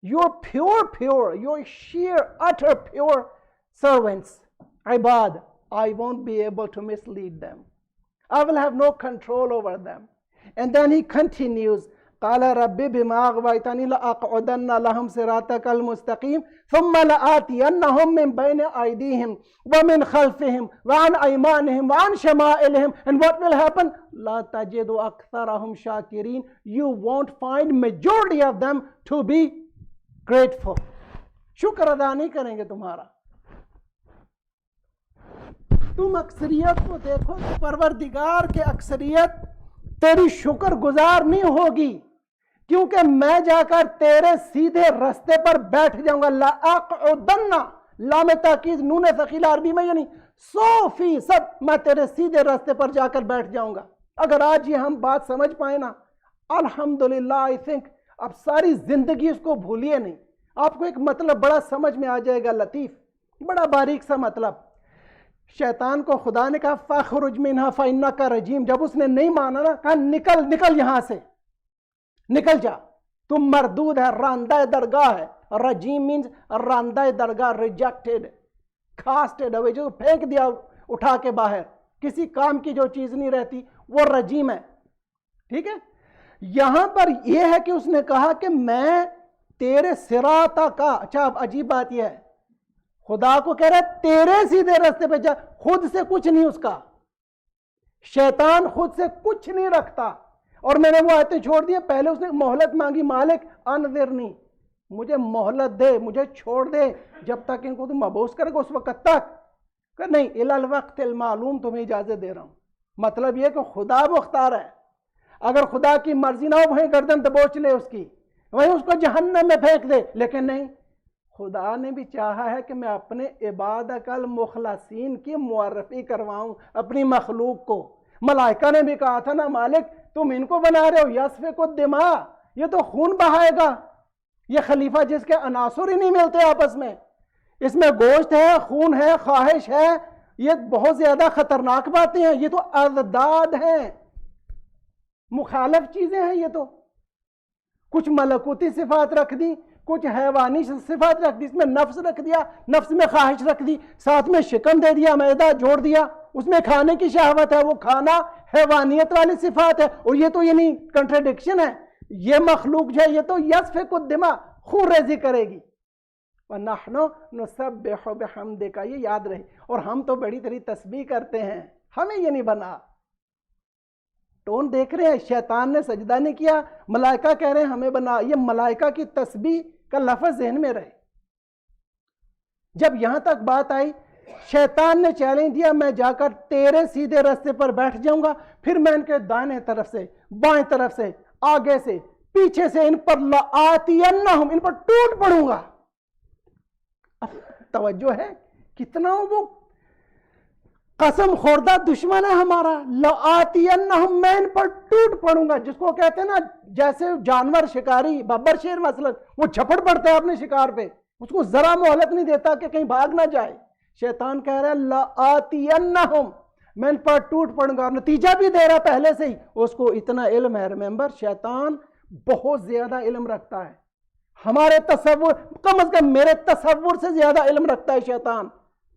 you're pure, you're sheer, utter pure servants. Ibad, I won't be able to mislead them. I will have no control over them. And then he continues. قال رب بما أغويتني لأقعدن لهم صراطك المستقيم ثم لآتينهم من بين أيديهم ومن خلفهم وعن أيمانهم وعن شمائلهم. And what will happen? لا تجد أكثرهم شاكرين. You won't find majority of them to be grateful. شکر ادا نہیں کریں گے تمہارا. تم اکثریت کو دیکھو کہ پروردگار کے اکثریت تیری شکر گزار نہیں ہوگی, کیونکہ میں جا کر تیرے سیدھے رستے پر بیٹھ جاؤں گا. لَأَقْعُدَنَّ, لام تاکید نون ثقیلہ عربی میں یعنی 100% میں تیرے سیدھے رستے پر جا کر بیٹھ جاؤں گا. اگر آج یہ ہم بات سمجھ پائیں نا, الحمدللہ, I think اب ساری زندگی اس کو بھولیے نہیں. آپ کو ایک مطلب بڑا سمجھ میں آ جائے گا, لطیف, بڑا باریک سا مطلب. شیطان کو خدا نے کہا فَخْرُجْ مِنْهَا فَإِنَّكَ رَجِيمٌ. جب اس نے نہیں مانا نا, کہا نکل یہاں سے, نکل جا, تم مردود ہے, راندہ درگاہ ہے. رجیم مینز راندہ درگاہ, ریجیکٹڈ, کاسٹڈ اوے, جو پھینک دیا اٹھا کے باہر, کسی کام کی جو چیز نہیں رہتی, وہ رجیم ہے. ٹھیک ہے. یہاں پر یہ ہے کہ اس نے کہا کہ میں تیرے صراطہ کا. اچھا, اب عجیب بات یہ ہے, خدا کو کہہ رہا ہے تیرے سیدھے راستے پہ جا, خود سے کچھ نہیں اس کا. شیطان خود سے کچھ نہیں رکھتا. اور میں نے وہ آیتیں چھوڑ دی. پہلے اس نے مہلت مانگی, مالک انذرنی, مجھے مہلت دے, مجھے چھوڑ دے جب تک ان کو تم مبعوث کرے گا, اس وقت تک. کہ نہیں, الی الوقت المعلوم, تمہیں اجازت دے رہا ہوں. مطلب یہ کہ خدا مختار ہے. اگر خدا کی مرضی نہ ہو, وہیں گردن دبوچ لے اس کی, وہیں اس کو جہنم میں پھینک دے. لیکن نہیں, خدا نے بھی چاہا ہے کہ میں اپنے عبادک المخلصین کی معرفی کرواؤں اپنی مخلوق کو. ملائکہ نے بھی کہا تھا نا, مالک تم ان کو بنا رہے ہو, یسفک الدماء, یہ تو خون بہائے گا. یہ خلیفہ جس کے عناصر ہی نہیں ملتے آپس میں, اس میں گوشت ہے, خون ہے, خواہش ہے, یہ بہت زیادہ خطرناک باتیں ہیں. یہ تو اضداد ہیں, مخالف چیزیں ہیں. یہ تو کچھ ملکوتی صفات رکھ دی, کچھ حیوانی صفات رکھ دی, اس میں نفس رکھ دیا, نفس میں خواہش رکھ دی, ساتھ میں شکم دے دیا, معدہ جوڑ دیا, اس میں کھانے کی شہوت ہے, وہ کھانا حیوانیت والی صفات ہے. اور یہ تو یعنی کنٹرڈکشن ہے. یہ مخلوق جو ہے یہ تو یسفک الدماء, خون ریزی کرے گی. وَنَحْنُ نُسَبِّحُ بِحَمْدِكَ, یہ یاد رہے. اور ہم تو بڑی تری تسبیح کرتے ہیں, ہمیں یہ نہیں بنا. ٹون دیکھ رہے ہیں, شیطان نے سجدہ نہیں کیا, ملائکہ کہہ رہے ہیں ہمیں بنا. یہ ملائکہ کی تسبیح کا لفظ ذہن میں رہے. جب یہاں تک بات آئی شیطان نے چیلنج دیا میں جا کر تیرے سیدھے راستے پر بیٹھ جاؤں گا، پھر میں ان کے دائیں طرف سے، بائیں طرف سے، آگے سے، پیچھے سے ان پر لآتینہم، ان پر ٹوٹ پڑوں گا. اب توجہ ہے کتنا وہ قسم خوردہ دشمن ہے ہمارا. لآتینہم، میں ان پر ٹوٹ پڑوں گا، جس کو کہتے ہیں نا جیسے جانور شکاری ببر شیر مثلا وہ جھپٹ پڑتا ہے اپنے شکار پہ، اس کو ذرا مہلت نہیں دیتا کہ کہیں بھاگ نہ جائے. شیطان کہہ رہا ہے لآتینہم، میں ان پر ٹوٹ پڑوں گا. اور نتیجہ بھی دے رہا پہلے سے ہی. اس کو اتنا علم ہے، ریممبر شیطان بہت زیادہ علم رکھتا ہے. ہمارے تصور، کم از کم میرے تصور سے زیادہ علم رکھتا ہے شیطان.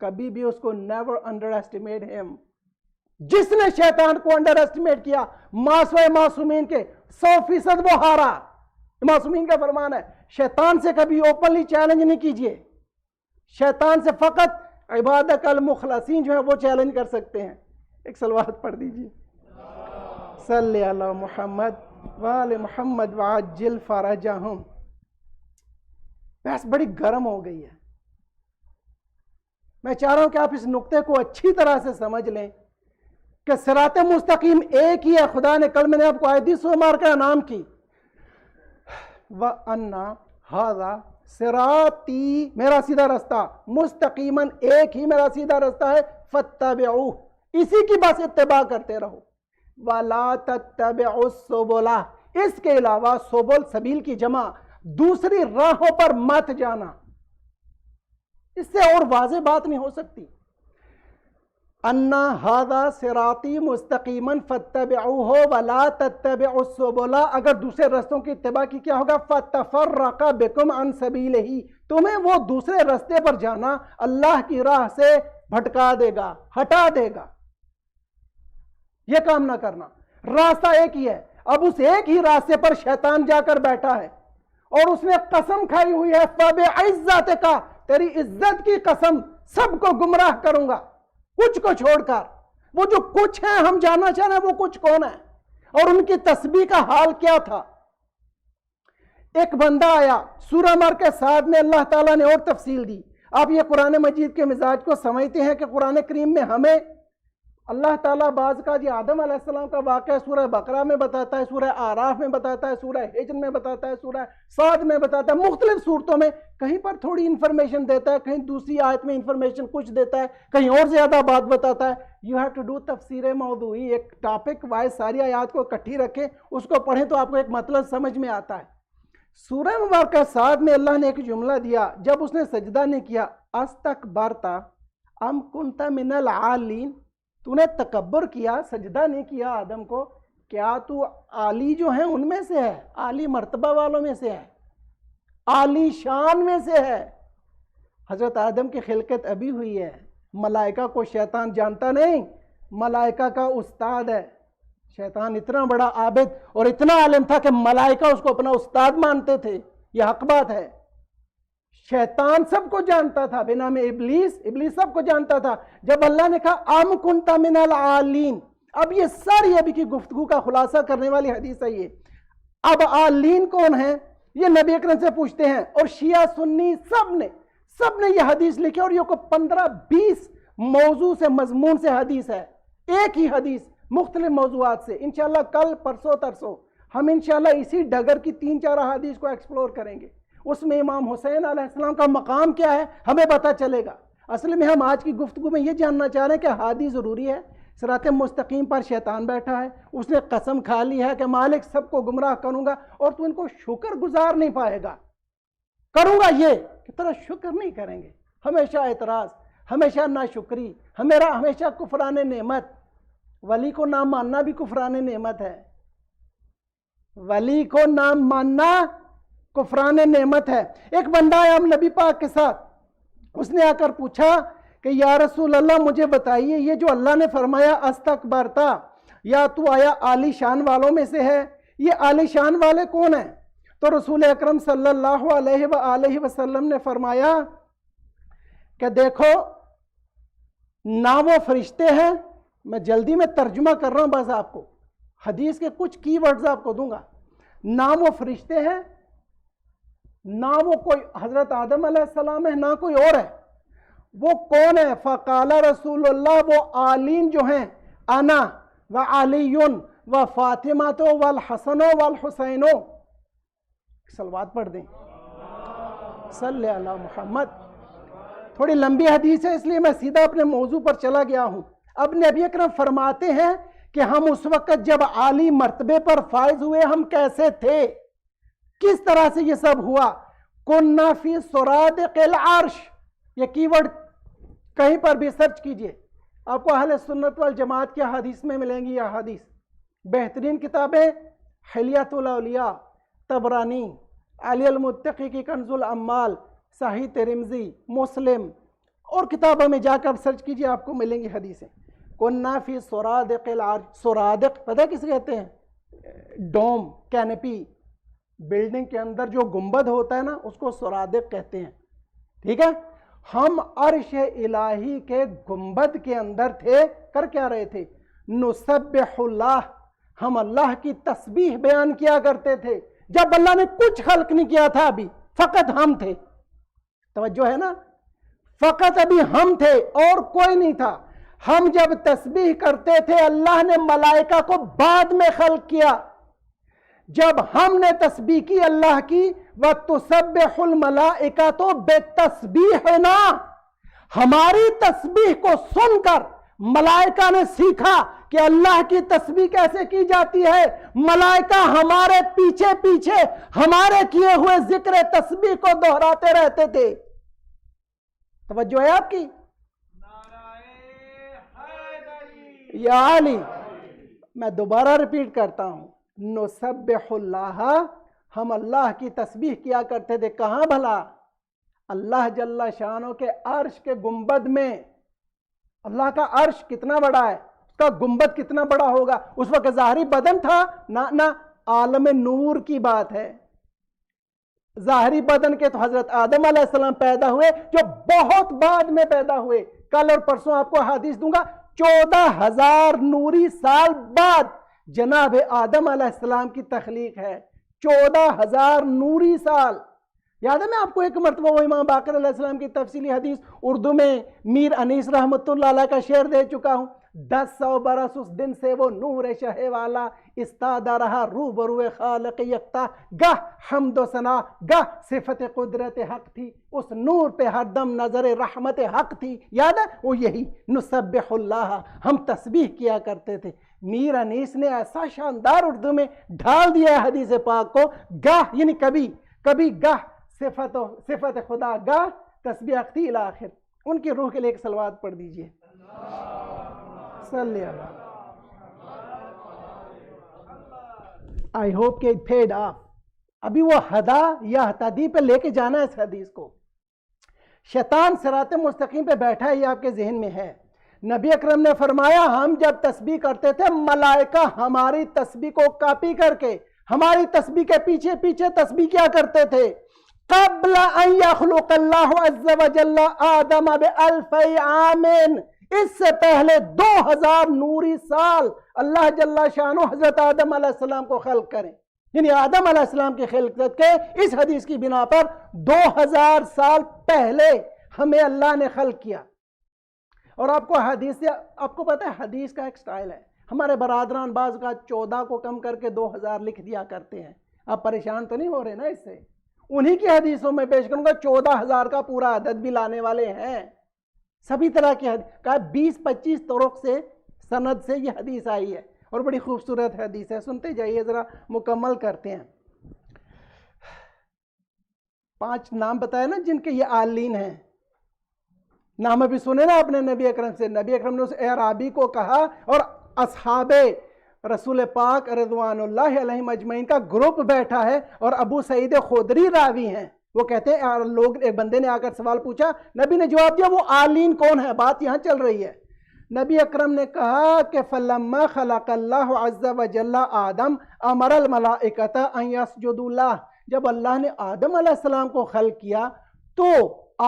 کبھی بھی اس کو نیور انڈر ایسٹیمیٹ ہم. جس نے شیطان کو انڈر ایسٹیمیٹ کیا معصوم معصومین کے 100% وہ ہارا. معصومین کا فرمان ہے شیطان سے کبھی اوپنلی چیلنج نہیں کیجئے. شیطان سے فقط عبادک المخلصین جو ہیں وہ چیلنج کر سکتے ہیں. ایک صلوات پڑھ دیجئے. صلی علی محمد وآل محمد وعجل فرجہم. بحث بڑی گرم ہو گئی ہے. میں چاہ رہا ہوں کہ آپ اس نقطے کو اچھی طرح سے سمجھ لیں کہ صراط مستقیم ایک ہی ہے. خدا نے کل میں نے آپ کو آیت سومار کا نام کی وَأَنَّ هَذَا صراطی، میرا سیدھا رستہ، مستقیماً ایک ہی میرا سیدھا رستہ ہے، فَاتَّبِعُوهُ، اسی کی بس اتباع کرتے رہو. وَلَا تَتَّبِعُوا السُّبُلَ، اس کے علاوہ سبل سبیل کی جمع دوسری راہوں پر مت جانا. اس سے اور واضح بات نہیں ہو سکتی. ان ھذا صراطی مستقیما فاتبعوہ ولا تتبعوا السبل، اگر دوسرے رستوں کی اتباع کی کیا ہوگا؟ فتفرق بکم عن سبیلہ، تمہیں وہ دوسرے رستے پر جانا اللہ کی راہ سے بھٹکا دے گا، ہٹا دے گا. یہ کام نہ کرنا. راستہ ایک ہی ہے. اب اس ایک ہی راستے پر شیطان جا کر بیٹھا ہے اور اس نے قسم کھائی ہوئی ہے فبعزتک، تیری عزت کی قسم سب کو گمراہ کروں گا کچھ کو چھوڑ کر. وہ جو کچھ ہے ہم جاننا چاہ رہے ہیں وہ کچھ کون ہے اور ان کی تسبیح کا حال کیا تھا. ایک بندہ آیا، سورہ مر کے ساتھ میں اللہ تعالیٰ نے اور تفصیل دی. آپ یہ قرآن مجید کے مزاج کو سمجھتے ہیں کہ قرآن کریم میں ہمیں اللہ تعالیٰ بعض کا جی آدم علیہ السلام کا واقعہ سورہ بقرہ میں بتاتا ہے، سورہ اعراف میں بتاتا ہے، سورہ ہجر میں بتاتا ہے، سورہ صاد میں بتاتا ہے، مختلف صورتوں میں کہیں پر تھوڑی انفارمیشن دیتا ہے، کہیں دوسری آیت میں انفارمیشن کچھ دیتا ہے، کہیں اور زیادہ بات بتاتا ہے. یو ہیو ٹو ڈو تفسیر موضوعی، ایک ٹاپک وائز ساری آیات کو اکٹھی رکھیں، اس کو پڑھیں تو آپ کو ایک مطلب سمجھ میں آتا ہے. سورہ مبارکہ صاد میں اللہ نے ایک جملہ دیا جب اس نے سجدہ نہیں کیا، استکبرتا ام کنت من العالین، تو نے تکبر کیا، سجدہ نہیں کیا آدم کو، کیا تو عالی جو ہیں ان میں سے ہے، عالی مرتبہ والوں میں سے ہے، عالی شان میں سے ہے. حضرت آدم کی خلقت ابھی ہوئی ہے. ملائکہ کو شیطان جانتا نہیں، ملائکہ کا استاد ہے. شیطان اتنا بڑا عابد اور اتنا عالم تھا کہ ملائکہ اس کو اپنا استاد مانتے تھے. یہ حق بات ہے. شیطان سب کو جانتا تھا، بنام ابلیس سب کو جانتا تھا. جب اللہ نے کہا ام کنت من العالین، اب یہ ساری ابھی کی گفتگو کا خلاصہ کرنے والی حدیث ہے یہ. اب عالین کون ہیں؟ یہ نبی اکرم سے پوچھتے ہیں، اور شیعہ سنی سب نے یہ حدیث لکھی، اور یہ کو 15-20 موضوع سے مضمون سے حدیث ہے. ایک ہی حدیث مختلف موضوعات سے. انشاءاللہ کل پرسوں ترسوں ہم انشاءاللہ اسی ڈگر کی 3-4 حدیث کو ایکسپلور کریں گے. اس میں امام حسین علیہ السلام کا مقام کیا ہے ہمیں پتہ چلے گا. اصل میں ہم آج کی گفتگو میں یہ جاننا چاہ رہے ہیں کہ ہادی ضروری ہے. صراط مستقیم پر شیطان بیٹھا ہے، اس نے قسم کھا لی ہے کہ مالک سب کو گمراہ کروں گا، اور تو ان کو شکر گزار نہیں پائے گا. کروں گا یہ کہ ترا شکر نہیں کریں گے، ہمیشہ اعتراض، ہمیشہ ناشکری، ہمیشہ کفران نعمت. ولی کو نہ ماننا بھی کفران نعمت ہے. ولی کو نہ ماننا کفران نعمت ہے. ایک بندہ آیا نبی پاک کے ساتھ، اس نے آ کر پوچھا کہ یا رسول اللہ مجھے بتائیے یہ جو اللہ نے فرمایا استکبرتا، یا تو آیا عالی شان والوں میں سے ہے، یہ عالی شان والے کون ہیں؟ تو رسول اکرم صلی اللہ علیہ وآلہ وسلم نے فرمایا کہ دیکھو نہ وہ فرشتے ہیں، میں جلدی میں ترجمہ کر رہا ہوں بس آپ کو، حدیث کے کچھ کی ورڈز آپ کو دوں گا. نہ وہ فرشتے ہیں، نہ وہ کوئی حضرت آدم علیہ السلام ہے، نہ کوئی اور ہے. وہ کون ہے؟ فقال رسول اللہ، وہ آلین جو ہیں، انا و علی و فاطمہ والحسن والحسین. صلوات پڑھ دیں صلی علی محمد. تھوڑی لمبی حدیث ہے اس لیے میں سیدھا اپنے موضوع پر چلا گیا ہوں. اب نبی اکرم فرماتے ہیں کہ ہم اس وقت جب عالی مرتبے پر فائز ہوئے ہم کیسے تھے، کس طرح سے یہ سب ہوا. کننا فی سرادق العرش، یہ کی ورڈ کہیں پر بھی سرچ کیجئے، آپ کو اہل سنت والجماعت کی حدیث میں ملیں گی. یہ حدیث بہترین کتابیں حلیۃ الاولیاء، طبرانی، علی المتقی کی کنز الامال، صحیح ترمذی، مسلم اور کتابوں میں جا کر سرچ کیجئے، آپ کو ملیں گی حدیثیں. کننا فی سرادق العرش. سرادق پتہ کس کہتے ہیں؟ ڈوم، کینپی، بلڈنگ کے اندر جو گنبد ہوتا ہے نا اس کو سرادق کہتے ہیں. ٹھیک ہے، ہم عرش الہی کے گنبد کے اندر تھے. کر کیا رہے تھے؟ نسبح اللہ، ہم اللہ کی تسبیح بیان کیا کرتے تھے جب اللہ نے کچھ خلق نہیں کیا تھا. ابھی فقط ہم تھے. توجہ ہے نا، فقط ابھی ہم تھے اور کوئی نہیں تھا. ہم جب تسبیح کرتے تھے اللہ نے ملائکہ کو بعد میں خلق کیا. جب ہم نے تسبیح کی اللہ کی، وَتُسَبِّحُ الْمَلَائِكَةُ بِالتَّسْبِيحِنَا، ہماری تسبیح کو سن کر ملائکہ نے سیکھا کہ اللہ کی تسبیح کیسے کی جاتی ہے. ملائکہ ہمارے پیچھے پیچھے ہمارے کیے ہوئے ذکر تسبیح کو دہراتے رہتے تھے. توجہ ہے آپ کی؟ یا علی، میں دوبارہ ریپیٹ کرتا ہوں، نسبح اللہ، ہم اللہ کی تسبیح کیا کرتے تھے. کہاں بھلا؟ اللہ جل شانہ کے عرش کے گنبد میں. اللہ کا عرش کتنا بڑا ہے، اس کا گنبد کتنا بڑا ہوگا. اس وقت ظاہری بدن تھا؟ نہ، عالم نور کی بات ہے. ظاہری بدن کے تو حضرت آدم علیہ السلام پیدا ہوئے جو بہت بعد میں پیدا ہوئے. کل اور پرسوں آپ کو حدیث دوں گا، 14,000 نوری سال بعد جناب آدم علیہ السلام کی تخلیق ہے. 14,000 نوری سال. یاد ہے میں آپ کو ایک مرتبہ وہ امام باقر علیہ السلام کی تفصیلی حدیث اردو میں میر انیس رحمت اللہ علیہ کا شعر دے چکا ہوں. 10 برس اس دن سے وہ نور شہ والا استادہ رہا روبرو خالق یکتا. گاہ حمد و ثنا گاہ صفت قدرت حق تھی، اس نور پہ ہر دم نظر رحمت حق تھی. یاد ہے وہ یہی نسبح اللہ، ہم تسبیح کیا کرتے تھے. میر انیس نے ایسا شاندار اردو میں ڈھال دیا ہے حدیث پاک کو، گاہ یعنی کبھی گاہ صفت خدا، گاہ تسبیح اختی الاخر. ان کی روح کے لیے ایک صلوات پڑھ دیجئے صلی اللہ. آئی ہوپ کہ پیڈ آف. ابھی وہ ہدا یا ہتدی پہ لے کے جانا ہے اس حدیث کو. شیطان صراط مستقیم پہ بیٹھا ہے، یہ آپ کے ذہن میں ہے. نبی اکرم نے فرمایا ہم جب تسبیح کرتے تھے ملائکہ ہماری تسبیح کو کاپی کر کے ہماری تسبیح کے پیچھے پیچھے تسبیح کیا کرتے تھے. قبل ان یخلق اللہ عز وجل آدم بألف عام، اس سے پہلے 2000 نوری سال اللہ جل شانہ حضرت آدم علیہ السلام کو خلق کریں. یعنی آدم علیہ السلام کی خلقت کے اس حدیث کی بنا پر 2000 سال پہلے ہمیں اللہ نے خلق کیا. اور آپ کو حدیث سے آپ کو پتہ ہے حدیث کا ایک سٹائل ہے. ہمارے برادران بعض کا 14 کو کم کر کے 2000 لکھ دیا کرتے ہیں. آپ پریشان تو نہیں ہو رہے نا اس سے؟ انہی کی حدیثوں میں پیش کروں گا 14,000 کا پورا عدد بھی لانے والے ہیں. سبھی طرح کی حدیث کا 20-25 طرق سے سند سے یہ حدیث آئی ہے اور بڑی خوبصورت حدیث ہے. سنتے جائیے، ذرا مکمل کرتے ہیں. 5 نام بتائے نا جن کے یہ آلین ہیں. نام ابھی سنے نا اپنے نبی اکرم سے. نبی اکرم نے اس اعرابی کو کہا، اور اصحاب رسول پاک رضوان اللہ علیہم اجمعین کا گروپ بیٹھا ہے اور ابو سعید خدری راوی ہیں. وہ کہتے ہیں لوگ، ایک بندے نے آ کر سوال پوچھا، نبی نے جواب دیا وہ آلین کون ہے؟ بات یہاں چل رہی ہے. نبی اکرم نے کہا کہ فَلَمَّا خَلَقَ اللَّهُ عَزَّ وَجَلَّ آدم أَمَرَ الْمَلَائِكَةَ أَن يَسْجُدُوا لَهُ. جب اللہ نے آدم علیہ السلام کو خلق کیا تو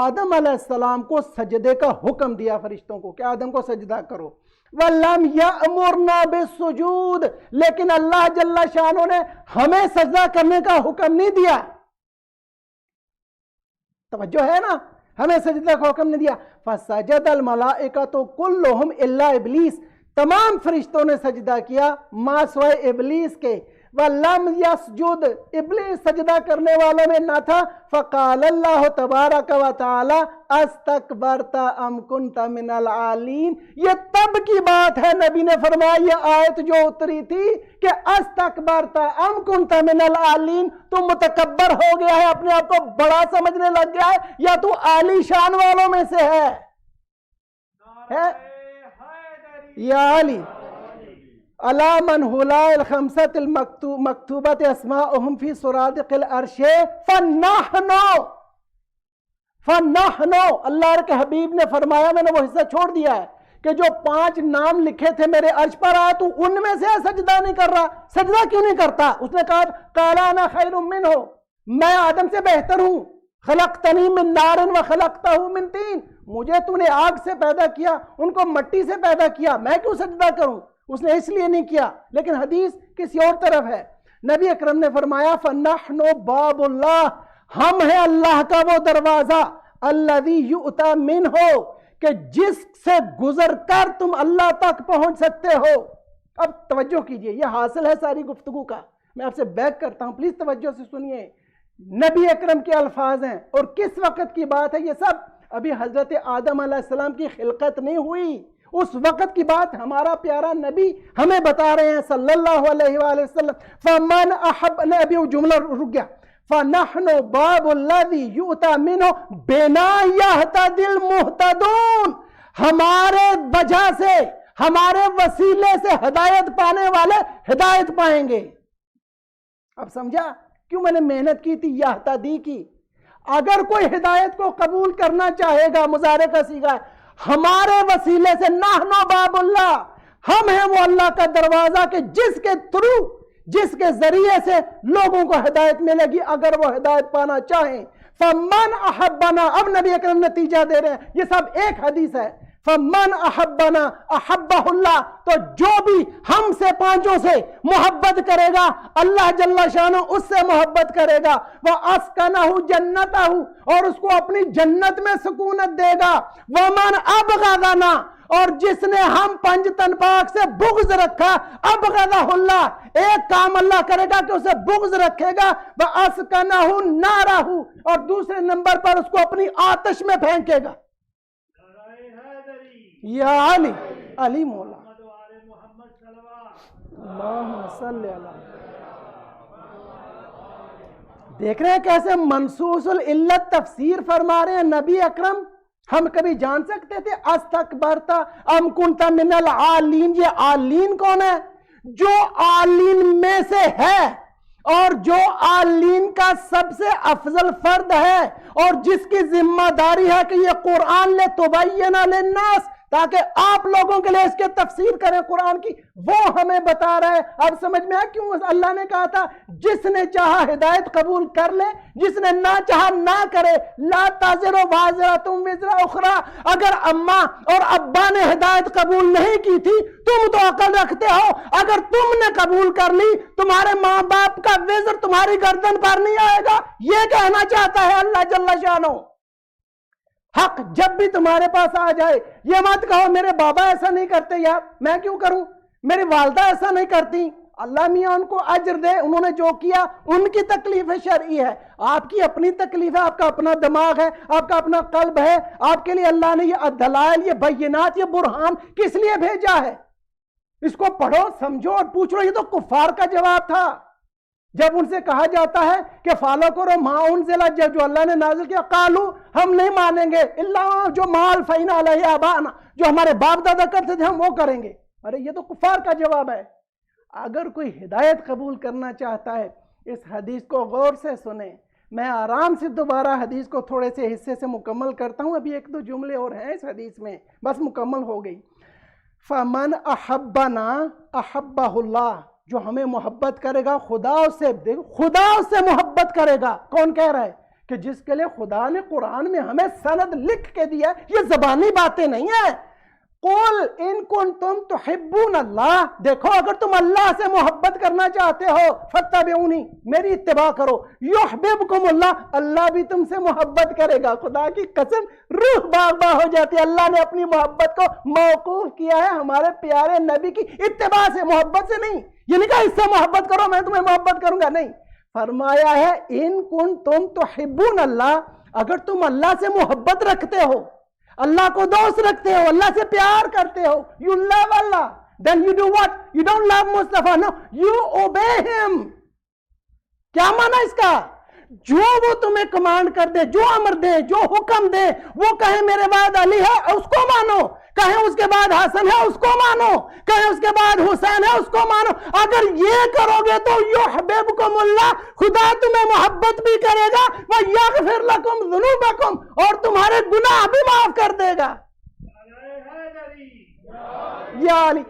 آدم علیہ السلام کو سجدے کا حکم دیا فرشتوں کو کہ آدم کو سجدہ کرو. وَلَمْ يَأْمُرْنَا بِالسُّجُودِ، لیکن اللہ جل شانہ نے ہمیں سجدہ کرنے کا حکم نہیں دیا. توجہ ہے نا؟ ہمیں سجدہ کا حکم نہیں دیا. فسجد الملائکۃ کلہم الا ابلیس, تمام فرشتوں نے سجدہ کیا ما سوائے ابلیس کے. وَلَمْ يَسْجُدْ, ابلیس سجدہ کرنے والوں میں نہ تھا. فَقَالَ اللَّهُ تَبَارَكَ وَتَعَالَى أَسْتَكْبَرْتَ أَمْ كُنْتَ مِنَ الْعَالِينَ. یہ تب کی بات ہے, نبی نے فرمایا یہ آیت جو اتری تھی کہ أَسْتَكْبَرْتَ أَمْ كُنْتَ مِنَ الْعَالِينَ, تو متکبر ہو گیا ہے, اپنے آپ کو بڑا سمجھنے لگ گیا ہے, یا تو عالی شان والوں میں سے ہے. یا علی علی من ہلا الخمسۃ المکتوبۃ اسماؤہم فی سرادق العرش فنحنو. اللہ کے حبیب نے فرمایا میں نے وہ حصہ چھوڑ دیا ہے کہ جو 5 نام لکھے تھے میرے عرش پر آیا, تو ان میں سے سجدہ نہیں کر رہا. سجدہ کیوں نہیں کرتا؟ اس نے کہا قال انا خیر منہ, میں آدم سے بہتر ہوں. خلقتنی من نار و خلقتہ من طین, مجھے تو نے آگ سے پیدا کیا, ان کو مٹی سے پیدا کیا, میں کیوں سجدہ کروں؟ اس نے اس لیے نہیں کیا. لیکن حدیث کسی اور طرف ہے. نبی اکرم نے فرمایا فَنَحْنُ بَابُ اللَّهِ, ہم ہیں اللہ کا وہ دروازہ, الَّذِي يُؤْتَى مِنْهُ, کہ جس سے گزر کر تم اللہ تک پہنچ سکتے ہو. اب توجہ کیجئے, یہ حاصل ہے ساری گفتگو کا. میں آپ سے بیک کرتا ہوں, پلیز توجہ سے سنیے. نبی اکرم کے الفاظ ہیں, اور کس وقت کی بات ہے یہ سب؟ ابھی حضرت آدم علیہ السلام کی خلقت نہیں ہوئی, اس وقت کی بات ہمارا پیارا نبی ہمیں بتا رہے ہیں صلی اللہ علیہ وآلہ وسلم. فمن احب, نبی وہ جملہ رک گیا, فنحن باب الذی یؤتی منہ بنا یہتدی المہتدون, ہمارے وجہ سے, ہمارے وسیلے سے ہدایت پانے والے ہدایت پائیں گے. اب سمجھا کیوں میں نے محنت کی تھی یہتدی کی؟ اگر کوئی ہدایت کو قبول کرنا چاہے گا, مضارع کا صیغہ ہے, ہمارے وسیلے سے, نحن باب اللہ, ہم ہیں وہ اللہ کا دروازہ کہ جس کے تھرو, جس کے ذریعے سے لوگوں کو ہدایت ملے گی اگر وہ ہدایت پانا چاہیں. فمن احبنا, اب نبی اکرم نتیجہ دے رہے ہیں, یہ سب ایک حدیث ہے. فمن احبنا احبہ اللہ, تو جو بھی ہم سے 5 سے محبت کرے گا اللہ جل شانہ اس سے محبت کرے گا. وَأَسْكَنَهُ جَنَّتَهُ, اور اس کو اپنی جنت میں سکونت دے گا. وَمَنْ أَبْغَضَنَا, اور جس نے ہم 5 تن پاک سے بغض رکھا, أَبْغَضَهُ اللہ, ایک کام اللہ کرے گا کہ اسے بغض رکھے گا. وَأَسْكَنَهُ نَارَهُ, اور دوسرے نمبر پر اس کو اپنی آتش میں پھینکے گا. یا علی, علی مولا, اللہم صلی اللہ. دیکھ رہے ہیں کیسے منصوص العلت تفسیر فرما رہے ہیں نبی اکرم. ہم کبھی جان سکتے تھے استکبرت ام کنت من العالین؟ یہ عالین کون ہے؟ جو عالین میں سے ہے, اور جو عالین کا سب سے افضل فرد ہے, اور جس کی ذمہ داری ہے کہ یہ قرآن لتبین للناس, تاکہ آپ لوگوں کے لیے اس کے تفسیر کریں قرآن کی, وہ ہمیں بتا رہا ہے. اب سمجھ میں آیا کیوں اللہ نے کہا تھا جس نے چاہا ہدایت قبول کر لے, جس نے نہ چاہا نہ کرے. لا تزر وازرۃ وزر اخری, اگر اماں اور ابا نے ہدایت قبول نہیں کی تھی, تم تو عقل رکھتے ہو, اگر تم نے قبول کر لی تمہارے ماں باپ کا وزر تمہاری گردن پر نہیں آئے گا. یہ کہنا چاہتا ہے اللہ جل شانہ. حق جب بھی تمہارے پاس آ جائے, یہ مت کہو میرے بابا ایسا نہیں کرتے یار میں کیوں کروں, میری والدہ ایسا نہیں کرتی, اللہ میاں ان کو اجر دے, انہوں نے جو کیا ان کی تکلیف شرعی ہے, آپ کی اپنی تکلیف ہے, آپ کا اپنا دماغ ہے, آپ کا اپنا قلب ہے. آپ کے لیے اللہ نے یہ دلائل, یہ بینات, یہ برہان کس لیے بھیجا ہے؟ اس کو پڑھو, سمجھو اور پوچھ لو. یہ تو کفار کا جواب تھا جب ان سے کہا جاتا ہے کہ فالو کرو ما انزل, جو اللہ نے نازل کیا, قالو, ہم نہیں مانیں گے, اللہ جو مال فینا علیہ آبانا, جو ہمارے باپ دادا کرتے تھے ہم وہ کریں گے. ارے یہ تو کفار کا جواب ہے. اگر کوئی ہدایت قبول کرنا چاہتا ہے اس حدیث کو غور سے سنیں. میں آرام سے دوبارہ حدیث کو تھوڑے سے حصے سے مکمل کرتا ہوں, ابھی 1-2 جملے اور ہیں اس حدیث میں, بس مکمل ہو گئی. فمن احبنا احبہ اللہ, جو ہمیں محبت کرے گا خدا اس سے, خدا اس سے محبت کرے گا. کون کہہ رہا ہے؟ کہ جس کے لیے خدا نے قرآن میں ہمیں سند لکھ کے دیا. یہ زبانی باتیں نہیں ہیں, قل ان کنتم تحبون اللہ، دیکھو اگر تم اللہ سے محبت کرنا چاہتے ہو فاتبعونی، میری اتباع کرو، یحببکم اللہ، اللہ بھی تم سے محبت کرے گا. خدا کی قسم روح باغ باغ ہو جاتی ہے. اللہ نے اپنی محبت کو موقوف کیا ہے ہمارے پیارے نبی کی اتباع سے، محبت سے نہیں. یہ نہیں کہا اس سے محبت کرو میں تمہیں محبت کروں گا، نہیں، فرمایا ہے ان کنتم تحبون اللہ، اگر تم اللہ سے محبت رکھتے ہو، اللہ کو دوست رکھتے ہو، اللہ سے پیار کرتے ہو، you love Allah, then you do what? You don't love Mustafa, no, you obey him. کیا معنی اس کا؟ جو وہ تمہیں کمانڈ کر دے، جو امر دے، جو حکم دے، وہ کہیں میرے بعد علی ہے اس کو مانو، کہیں اس کے بعد حسن ہے اس کو مانو، کہیں اس کے بعد حسین ہے اس کو مانو. اگر یہ کرو گے تو یحببکم اللہ، خدا تمہیں محبت بھی کرے گا، ویغفر لکم ذنوبکم، اور تمہارے گناہ بھی معاف کر دے گا. یا علی،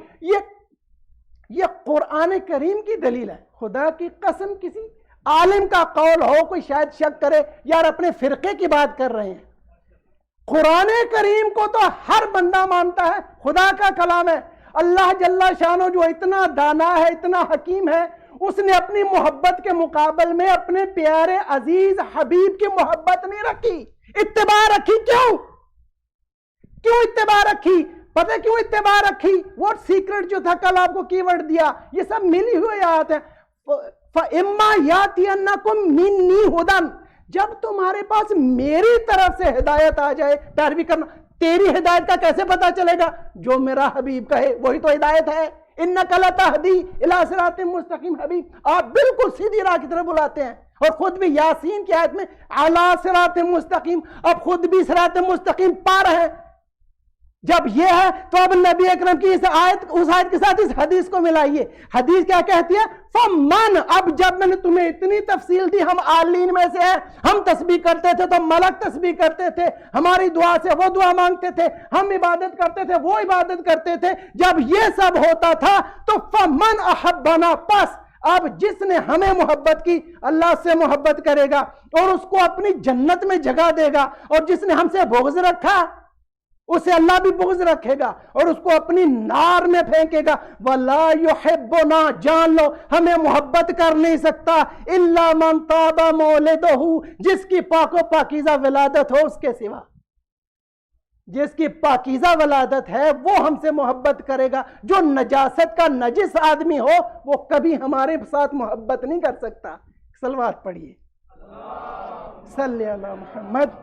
یہ قرآن کریم کی دلیل ہے. خدا کی قسم کسی عالم کا قول ہو، کوئی شاید شک کرے یار اپنے فرقے کی بات کر رہے ہیں. قرآن کریم کو تو ہر بندہ مانتا ہے، خدا کا کلام ہے. اللہ جل شانہ جو اتنا دانا ہے، اتنا حکیم ہے، اس نے اپنی محبت کے مقابل میں اپنے پیارے عزیز حبیب کی محبت نہیں رکھی، اتباع رکھی. کیوں اتباع رکھی؟ پتہ کیوں اتباع رکھی؟ وہ سیکرٹ جو تھا کل آپ کو کی ورڈ دیا، یہ سب ملی ہوئی آیات ہیں. فَإِمَّا يَأْتِيَنَّكُم مِّنِّي هُدًى، جب تمہارے پاس میری طرف سے ہدایت آ جائے، پیروی کرنا. تیری ہدایت کا کیسے پتا چلے گا؟ جو میرا حبیب کہے وہی تو ہدایت ہے. اِنَّكَ لَتَهْدِي إِلَىٰ صِرَاطٍ مُسْتَقِيمٍ. حبیب آپ بالکل سیدھی راہ کی طرف بلاتے ہیں، اور خود بھی یاسین کی آیت میں عَلَىٰ صِرَاطٍ مُسْتَقِيمٍ، اب خود بھی صراط مستقیم پا رہے ہیں. جب یہ ہے تو اب نبی اکرم کی اس آیت کے ساتھ اس حدیث کو ملائیے. حدیث کیا کہتی ہے؟ فَمَنْ، اب جب میں نے تمہیں اتنی تفصیل دی، ہم عالین میں سے ہیں، ہم تسبیح کرتے تھے تو ملک تسبیح کرتے تھے، ہماری دعا سے وہ دعا مانگتے تھے، ہم عبادت کرتے تھے وہ عبادت کرتے تھے. جب یہ سب ہوتا تھا تو فَمَنْ أَحَبَّنَا، پس اب جس نے ہمیں محبت کی اللہ سے محبت کرے گا اور اس کو اپنی جنت میں جگہ دے گا، اور جس نے ہم سے بغض رکھا اسے اللہ بھی بغض رکھے گا اور اس کو اپنی نار میں پھینکے گا. وَلَا يُحِبُّنَا، جان لو ہمیں محبت کر نہیں سکتا إِلَّا مَنْ طَابَ مَوْلِدُهُ، جس کی پاک و پاکیزہ ولادت ہو، اس کے سوا جس کی پاکیزہ ولادت ہے وہ ہم سے محبت کرے گا. جو نجاست کا نجس آدمی ہو وہ کبھی ہمارے ساتھ محبت نہیں کر سکتا. صلوات پڑھیے صلی اللہ محمد.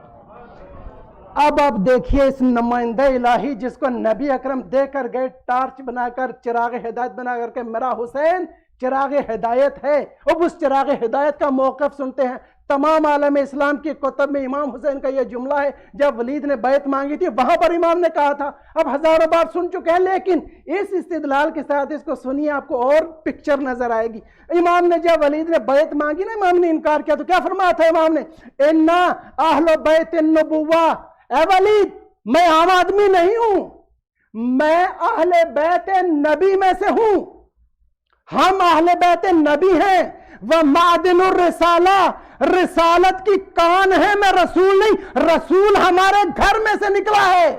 اب آپ دیکھیے اس نمائندہ الہی جس کو نبی اکرم دے کر گئے، ٹارچ بنا کر، چراغ ہدایت بنا کر کے، میرا حسین چراغ ہدایت ہے. اب اس چراغ ہدایت کا موقف سنتے ہیں. تمام عالم اسلام کی کتب میں امام حسین کا یہ جملہ ہے. جب ولید نے بیعت مانگی تھی وہاں پر امام نے کہا تھا. اب ہزاروں بار سن چکے ہیں، لیکن اس استدلال کے ساتھ اس کو سنیے، آپ کو اور پکچر نظر آئے گی. امام نے جب ولید نے بیعت مانگی نا، امام نے انکار کیا تو کیا فرمایا تھا امام نے؟ اِنَّا أَهْلُ بَيْتِ النُّبُوَّةِ، اے ولید میں عام آدمی نہیں ہوں، میں اہل بیت نبی میں سے ہوں، ہم اہل بیت نبی ہیں. وَمَعْدِنُ الرِّسَالَةِ، رسالت کی کان ہے، میں رسول نہیں، رسول ہمارے گھر میں سے نکلا ہے.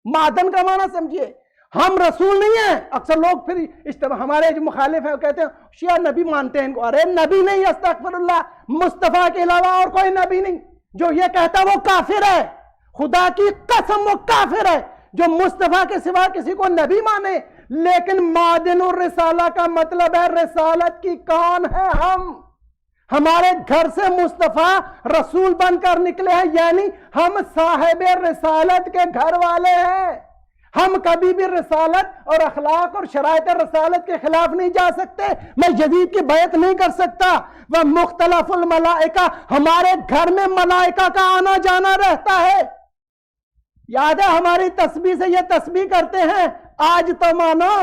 معدن کا معنی سمجھیے، ہم رسول نہیں ہیں. اکثر لوگ پھر ہمارے جو مخالف ہیں وہ کہتے ہیں شیعہ نبی مانتے ہیں ان کو. ارے نبی نہیں، استغفر اللہ، مصطفیٰ کے علاوہ اور کوئی نبی نہیں. جو یہ کہتا ہے وہ کافر ہے، خدا کی قسم وہ کافر ہے جو مصطفیٰ کے سوا کسی کو نبی مانے. لیکن معدن الرسالہ کا مطلب ہے رسالت کی کون ہے ہم، ہمارے گھر سے مصطفیٰ رسول بن کر نکلے ہیں، یعنی ہم صاحب رسالت کے گھر والے ہیں. ہم کبھی بھی رسالت اور اخلاق اور شرائط رسالت کے خلاف نہیں جا سکتے. میں یزید کی بیعت نہیں کر سکتا. وہ مختلف الملائکہ، ہمارے گھر میں ملائکہ کا آنا جانا رہتا ہے. یاد ہے ہماری تسبیح سے یہ تسبیح کرتے ہیں، آج تو مانو.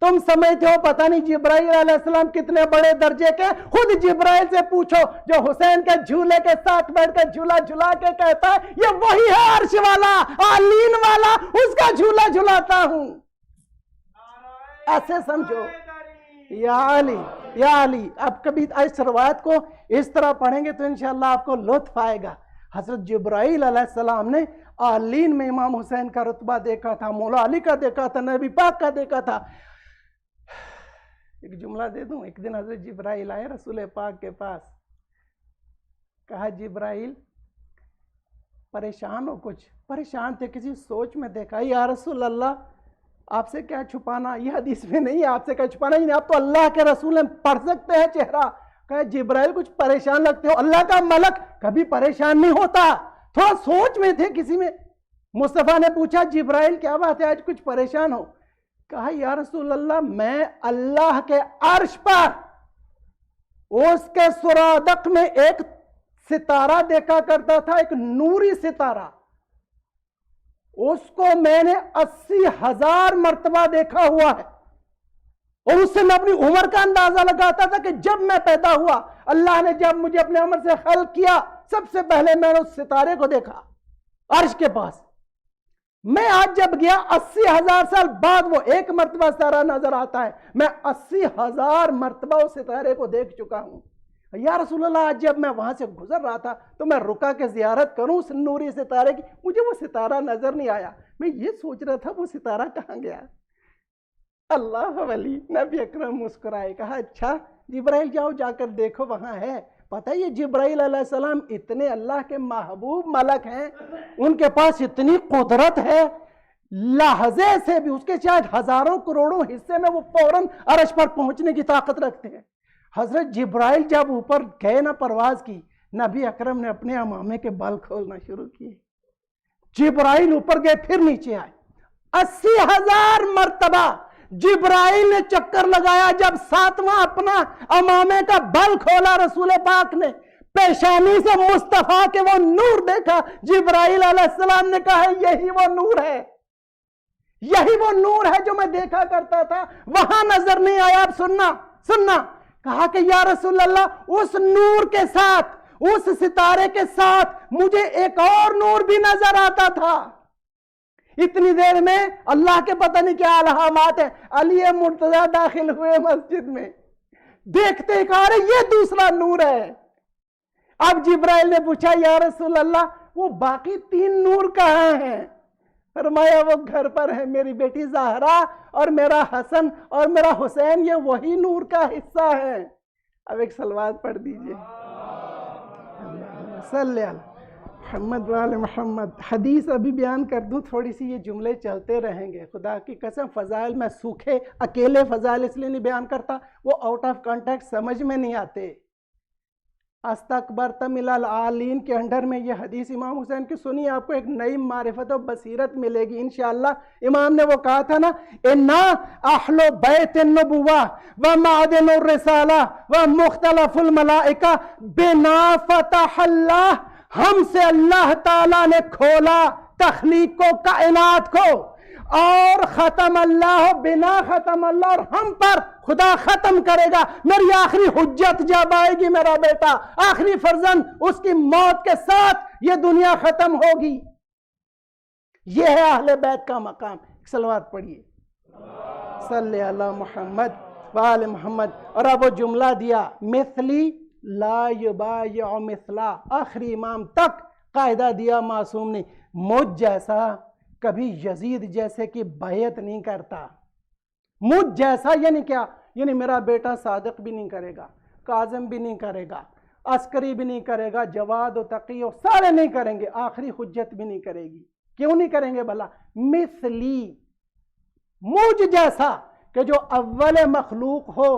تم سمجھتے ہو پتہ نہیں جبرائیل علیہ السلام کتنے بڑے درجے کے. خود جبرائیل سے پوچھو جو حسین کے جھولے کے ساتھ بیٹھ کے جھولا جھلا کے کہتا ہے یہ وہی ہے عرش والا، عالین والا، اس کا جھولا جھلاتا ہوں. ایسے سمجھو. یا علی یا علی. اب کبھی اس روایت کو اس طرح پڑھیں گے تو انشاءاللہ آپ کو لطف آئے گا. حضرت جبرائیل علیہ السلام نے آلین میں امام حسین کا رتبہ دیکھا تھا, مولا علی کا دیکھا تھا, نبی پاک کا دیکھا تھا. ایک جملہ دے دوں, ایک دن حضرت جبرائیل آئے رسول پاک کے پاس, کہا جبرائیل پریشان ہو, کچھ پریشان تھے, کسی سوچ میں دیکھا, یا رسول اللہ آپ سے کیا چھپانا, یہ حدیث میں نہیں ہے آپ سے کیا چھپانا, نہیں آپ تو اللہ کے رسول ہیں, پڑھ سکتے ہیں چہرہ. کہا جبرائیل کچھ پریشان لگتے ہو, اللہ کا ملک کبھی پریشان نہیں ہوتا. تھوڑا سوچ میں تھے کسی میں. مصطفیٰ نے پوچھا جبرائیل کیا بات ہے آج کچھ پریشان ہو؟ کہا یا رسول اللہ میں اللہ کے عرش پر اس کے سرادق میں ایک ستارہ دیکھا کرتا تھا, ایک نوری ستارہ, اس کو میں نے 80,000 مرتبہ دیکھا ہوا ہے, اور اس سے میں اپنی عمر کا اندازہ لگاتا تھا کہ جب میں پیدا ہوا, اللہ نے جب مجھے اپنے عمر سے خلق کیا, سب سے پہلے میں نے اس ستارے کو دیکھا عرش کے پاس. میں آج جب گیا 80,000 سال بعد وہ ایک مرتبہ ستارہ نظر آتا ہے, میں 80,000 مرتبہ اس ستارے کو دیکھ چکا ہوں. یا رسول اللہ آج جب میں وہاں سے گزر رہا تھا تو میں رکا کے زیارت کروں اس نوری ستارے کی, مجھے وہ ستارہ نظر نہیں آیا. میں یہ سوچ رہا تھا وہ ستارہ کہاں گیا. اللہ ولی, نبی اکرم مسکرائے, کہا اچھا جبرائیل جاؤ جا کر دیکھو وہاں ہے. پتہ ہے یہ جبرائیل علیہ السلام اتنے اللہ کے محبوب ملک ہیں, ان کے پاس اتنی قدرت ہے, لحظے سے بھی اس کے شاید ہزاروں کروڑوں حصے میں وہ فوراً عرش پر پہنچنے کی طاقت رکھتے ہیں. حضرت جبرائیل جب اوپر گئے نا پرواز کی, نبی اکرم نے اپنے امامے کے بال کھولنا شروع کیے. جبرائیل اوپر گئے پھر نیچے آئے. 80,000 مرتبہ جبرائیل نے چکر لگایا. جب 7واں اپنا امامے کا بل کھولا رسول پاک نے, پیشانی سے مصطفیٰ کے وہ نور دیکھا. جبرائیل علیہ السلام نے کہا یہی وہ نور ہے, یہی وہ نور ہے جو میں دیکھا کرتا تھا, وہاں نظر نہیں آیا. اب سننا. کہا کہ یا رسول اللہ اس نور کے ساتھ, اس ستارے کے ساتھ مجھے ایک اور نور بھی نظر آتا تھا. اتنی دیر میں اللہ کے پتہ نہیں کیا الہامات ہیں, علی مرتضیٰ داخل ہوئے مسجد میں, دیکھتے کہا رہے یہ دوسرا نور ہے. اب جبرائیل نے پوچھا یا رسول اللہ وہ باقی 3 نور کہاں ہیں؟ فرمایا وہ گھر پر ہے, میری بیٹی زہرا اور میرا حسن اور میرا حسین, یہ وہی نور کا حصہ ہے. اب ایک صلوات پڑھ دیجئے, صلی اللہ محمد وآل محمد. حدیث ابھی بیان کر دوں تھوڑی سی, یہ جملے چلتے رہیں گے. خدا کی قسم فضائل میں سوکھے اکیلے فضائل اس لیے نہیں بیان کرتا, وہ آؤٹ آف کانٹیکٹ سمجھ میں نہیں آتے. استکبرت من العالین کے انڈر میں یہ حدیث امام حسین کی سنی, آپ کو ایک نئی معرفت و بصیرت ملے گی انشاءاللہ. امام نے وہ کہا تھا نا, انا اہل بیت النبوہ و معدن الرسالہ و مختلف الملائکہ بنا فتح اللہ, ہم سے اللہ تعالیٰ نے کھولا تخلیق کو, کائنات کو, اور ختم اللہ بنا ختم اللہ, اور ہم پر خدا ختم کرے گا. میری آخری حجت جب آئے گی, میرا بیٹا آخری فرزند, اس کی موت کے ساتھ یہ دنیا ختم ہوگی. یہ ہے اہل بیت کا مقام. صلوات پڑھیے, صلی اللہ محمد وآل محمد. اور اب وہ جملہ دیا, مثلی لا یبایع مثلا, آخری امام تک قاعدہ دیا معصوم نے, مجھ جیسا کبھی یزید جیسے کی بیعت نہیں کرتا. مجھ جیسا یعنی کیا؟ یعنی میرا بیٹا صادق بھی نہیں کرے گا, کاظم بھی نہیں کرے گا, عسکری بھی نہیں کرے گا, جواد و تقی و سارے نہیں کریں گے, آخری حجت بھی نہیں کرے گی. کیوں نہیں کریں گے بھلا؟ مثلی, مجھ جیسا کہ جو اول مخلوق ہو.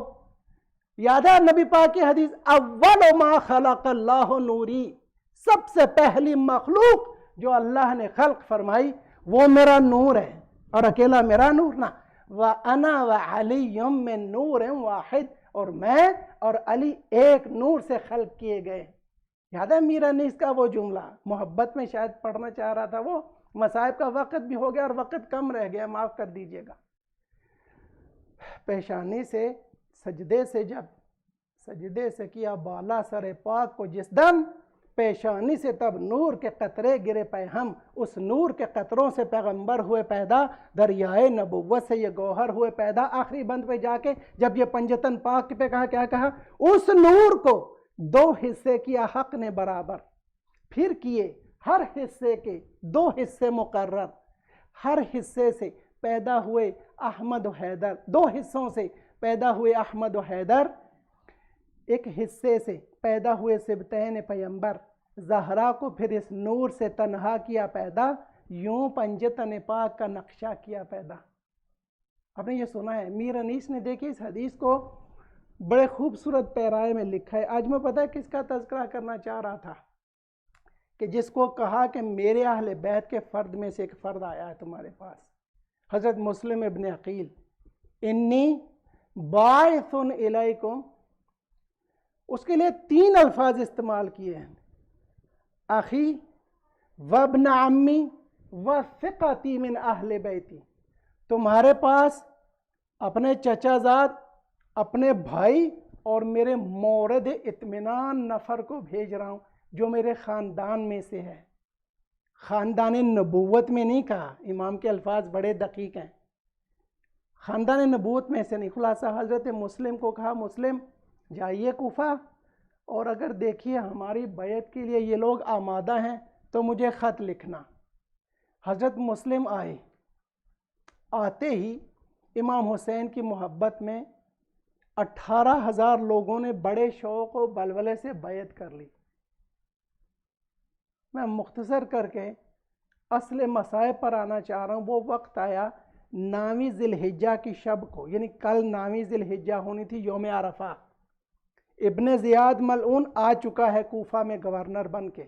یاد ہے نبی پاک کی حدیث, اول ما خلق اللہ نوری, سب سے پہلی مخلوق جو اللہ نے خلق فرمائی وہ میرا نور ہے, اور اکیلا میرا نور نہ, وَأَنَا وَعَلِيٌّ مِّن نُورٍ وَاحِدٍ, اور میں اور علی ایک نور سے خلق کیے گئے. یاد ہے میرا نیس کا وہ جملہ, محبت میں شاید پڑھنا چاہ رہا تھا, وہ مصائب کا وقت بھی ہو گیا اور وقت کم رہ گیا, معاف کر دیجئے گا. پیشانی سے سجدے سے, جب سجدے سے کیا بالا سر پاک کو جس دم, پیشانی سے تب نور کے قطرے گرے پے ہم, اس نور کے قطروں سے پیغمبر ہوئے پیدا, دریائے نبوت سے یہ گوہر ہوئے پیدا. آخری بند پہ جا کے جب یہ پنجتن پاک پہ کہا, کیا کہا؟ اس نور کو 2 حصے کیا حق نے برابر, پھر کیے ہر حصے کے 2 حصے مقرر، ہر حصے سے پیدا ہوئے احمد و حیدر، 2 حصوں سے پیدا ہوئے احمد و حیدر، ایک حصے سے پیدا ہوئے سبتین پیمبر، زہرا کو پھر اس نور سے تنہا کیا پیدا، یوں پنجتن پاک کا نقشہ کیا پیدا۔ آپ نے یہ سنا ہے، میر انیس نے دیکھی اس حدیث کو بڑے خوبصورت پیرائے میں لکھا ہے۔ آج میں پتہ ہے کس کا تذکرہ کرنا چاہ رہا تھا، کہ جس کو کہا کہ میرے اہل بیت کے فرد میں سے ایک فرد آیا ہے تمہارے پاس، حضرت مسلم ابن عقیل، انی باعث الیکم، اس کے لیے 3 الفاظ استعمال کیے ہیں، اخی وابن عمی وثقتی من اہل بیتی، تمہارے پاس اپنے چچا زاد، اپنے بھائی اور میرے مورد اطمینان نفر کو بھیج رہا ہوں جو میرے خاندان میں سے ہے۔ خاندان نبوت میں نہیں کہا، امام کے الفاظ بڑے دقیق ہیں، خاندان نبوت میں سے نہیں۔ خلاصہ حضرت مسلم کو کہا مسلم جائیے کوفہ، اور اگر دیکھیے ہماری بیعت کے لیے یہ لوگ آمادہ ہیں تو مجھے خط لکھنا۔ حضرت مسلم آئے، آتے ہی امام حسین کی محبت میں 18,000 لوگوں نے بڑے شوق و بلولے سے بیعت کر لی۔ میں مختصر کر کے اصل مسائب پر آنا چاہ رہا ہوں۔ وہ وقت آیا 9ویں ذی الحجہ کی شب کو، یعنی کل 9ویں ذی الحجہ ہونی تھی، یوم عرفہ۔ ابن زیاد ملعون آ چکا ہے کوفہ میں گورنر بن کے،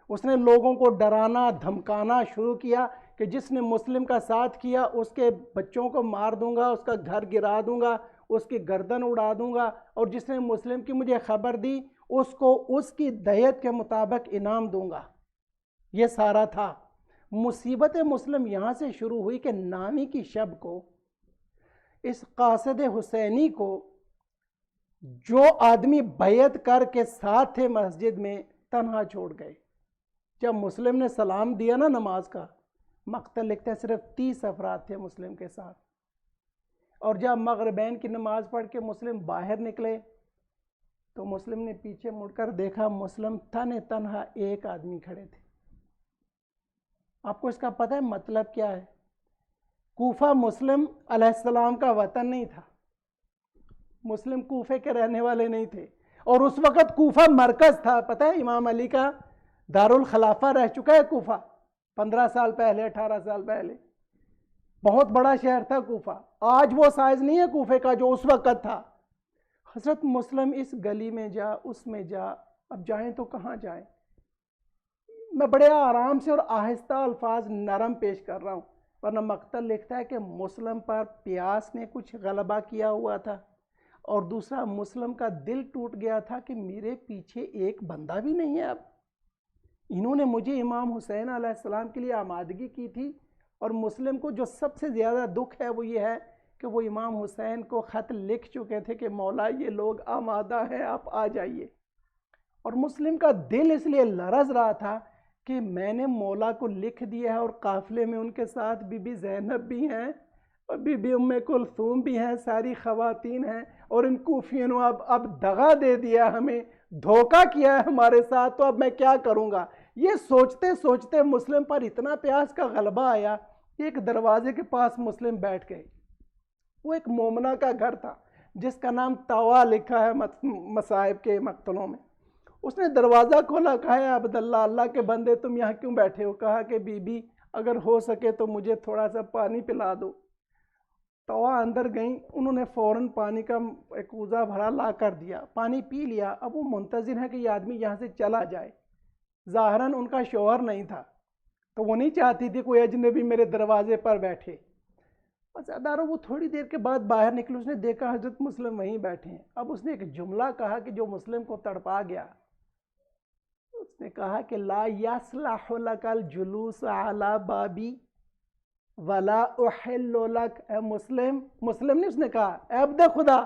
اس نے لوگوں کو ڈرانا دھمکانا شروع کیا کہ جس نے مسلم کا ساتھ کیا اس کے بچوں کو مار دوں گا، اس کا گھر گرا دوں گا، اس کی گردن اڑا دوں گا، اور جس نے مسلم کی مجھے خبر دی اس کو اس کی دیت کے مطابق انعام دوں گا۔ یہ سارا تھا۔ مصیبت مسلم یہاں سے شروع ہوئی کہ 9ویں کی شب کو اس قاصد حسینی کو جو آدمی بیعت کر کے ساتھ تھے مسجد میں تنہا چھوڑ گئے۔ جب مسلم نے سلام دیا نا نماز کا، مقتل لکھتے ہیں صرف 30 افراد تھے مسلم کے ساتھ، اور جب مغربین کی نماز پڑھ کے مسلم باہر نکلے تو مسلم نے پیچھے مڑ کر دیکھا، مسلم تنہا ایک آدمی کھڑے تھے۔ آپ کو اس کا پتہ ہے مطلب کیا ہے؟ کوفہ مسلم علیہ السلام کا وطن نہیں تھا، مسلم کوفے کے رہنے والے نہیں تھے، اور اس وقت کوفہ مرکز تھا۔ پتہ ہے امام علی کا دارالخلافہ رہ چکا ہے کوفہ 15 سال پہلے 18 سال پہلے، بہت بڑا شہر تھا کوفہ۔ آج وہ سائز نہیں ہے کوفے کا جو اس وقت تھا۔ حضرت مسلم اس گلی میں جا، اس میں جا، اب جائیں تو کہاں جائیں؟ میں بڑے آرام سے اور آہستہ الفاظ نرم پیش کر رہا ہوں، ورنہ مقتل لکھتا ہے کہ مسلم پر پیاس نے کچھ غلبہ کیا ہوا تھا، اور دوسرا مسلم کا دل ٹوٹ گیا تھا کہ میرے پیچھے ایک بندہ بھی نہیں ہے۔ اب انہوں نے مجھے امام حسین علیہ السلام کے لیے آمادگی کی تھی، اور مسلم کو جو سب سے زیادہ دکھ ہے وہ یہ ہے کہ وہ امام حسین کو خط لکھ چکے تھے کہ مولا یہ لوگ آمادہ ہیں، آپ آ جائیے۔ اور مسلم کا دل اس لیے لرز رہا تھا کہ میں نے مولا کو لکھ دیا ہے، اور قافلے میں ان کے ساتھ بی بی زینب بھی ہیں اور بی بی ام کلثوم بھی ہیں، ساری خواتین ہیں، اور ان کوفیوں نے اب دغا دے دیا، ہمیں دھوکہ کیا ہے ہمارے ساتھ، تو اب میں کیا کروں گا؟ یہ سوچتے سوچتے مسلم پر اتنا پیاس کا غلبہ آیا، ایک دروازے کے پاس مسلم بیٹھ گئے۔ وہ ایک مومنہ کا گھر تھا جس کا نام توا لکھا ہے مصائب کے مقتلوں میں۔ اس نے دروازہ کھولا، کہا ہے عبداللہ اللہ کے بندے تم یہاں کیوں بیٹھے ہو؟ کہا کہ بی بی اگر ہو سکے تو مجھے تھوڑا سا پانی پلا دو۔ توا اندر گئیں، انہوں نے فوراً پانی کا ایک کوزہ بھرا لا کر دیا، پانی پی لیا۔ اب وہ منتظر ہے کہ یہ آدمی یہاں سے چلا جائے، ظاہراً ان کا شوہر نہیں تھا تو وہ نہیں چاہتی تھی کوئی اجنبی میرے دروازے پر بیٹھے۔ ادارو وہ تھوڑی دیر کے بعد باہر نکلے، اس نے دیکھا حضرت مسلم وہیں بیٹھے ہیں۔ اب اس نے ایک جملہ کہا کہ جو مسلم کو تڑپا گیا، اس نے کہا کہ لا یصلح لک الجلوس علی بابی ولا احل لک، اے مسلم نے اس نے کہا اے عبد خدا،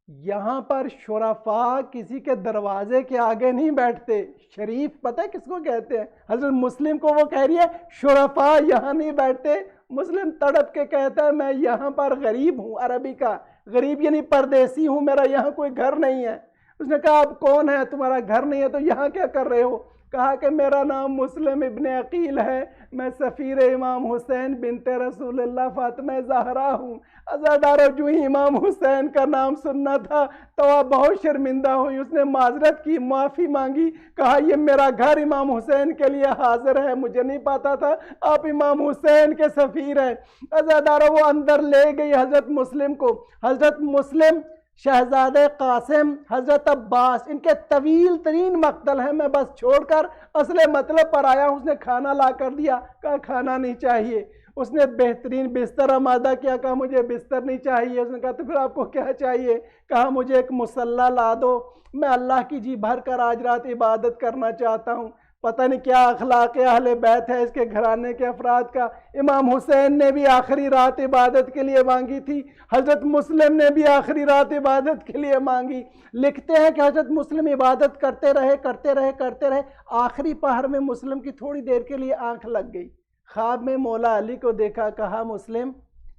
یہاں پر شرفاء کسی کے دروازے کے آگے نہیں بیٹھتے۔ شریف پتہ ہے کس کو کہتے ہیں؟ حضرت مسلم کو وہ کہہ رہی ہے شرفاء یہاں نہیں بیٹھتے۔ مسلم تڑپ کے کہتا ہے میں یہاں پر غریب ہوں، عربی کا غریب یعنی پردیسی ہوں، میرا یہاں کوئی گھر نہیں ہے۔ اس نے کہا آپ کون ہے, تمہارا گھر نہیں ہے تو یہاں کیا کر رہے ہو؟ کہا کہ میرا نام مسلم ابن عقیل ہے, میں سفیر امام حسین بنت رسول اللہ فاطمہ زہرا ہوں. عزادارو جو ہی امام حسین کا نام سننا تھا تو وہ بہت شرمندہ ہوئی, اس نے معذرت کی, معافی مانگی, کہا یہ میرا گھر امام حسین کے لیے حاضر ہے, مجھے نہیں پتا تھا آپ امام حسین کے سفیر ہیں. عزادارو وہ اندر لے گئی حضرت مسلم کو. حضرت مسلم, شہزادہ قاسم, حضرت عباس, ان کے طویل ترین مقتل ہیں, میں بس چھوڑ کر اصل مطلب پر آیا ہوں. اس نے کھانا لا کر دیا, کہا کھانا نہیں چاہیے. اس نے بہترین بستر آمادہ کیا, کہا مجھے بستر نہیں چاہیے. اس نے کہا تو پھر آپ کو کیا چاہیے؟ کہا مجھے ایک مصلی لا دو, میں اللہ کی جی بھر کر آج رات عبادت کرنا چاہتا ہوں. پتہ نہیں کیا اخلاق اہل بیت ہے اس کے گھرانے کے افراد کا. امام حسین نے بھی آخری رات عبادت کے لیے مانگی تھی, حضرت مسلم نے بھی آخری رات عبادت کے لیے مانگی. لکھتے ہیں کہ حضرت مسلم عبادت کرتے رہے. آخری پہر میں مسلم کی تھوڑی دیر کے لیے آنکھ لگ گئی. خواب میں مولا علی کو دیکھا, کہا مسلم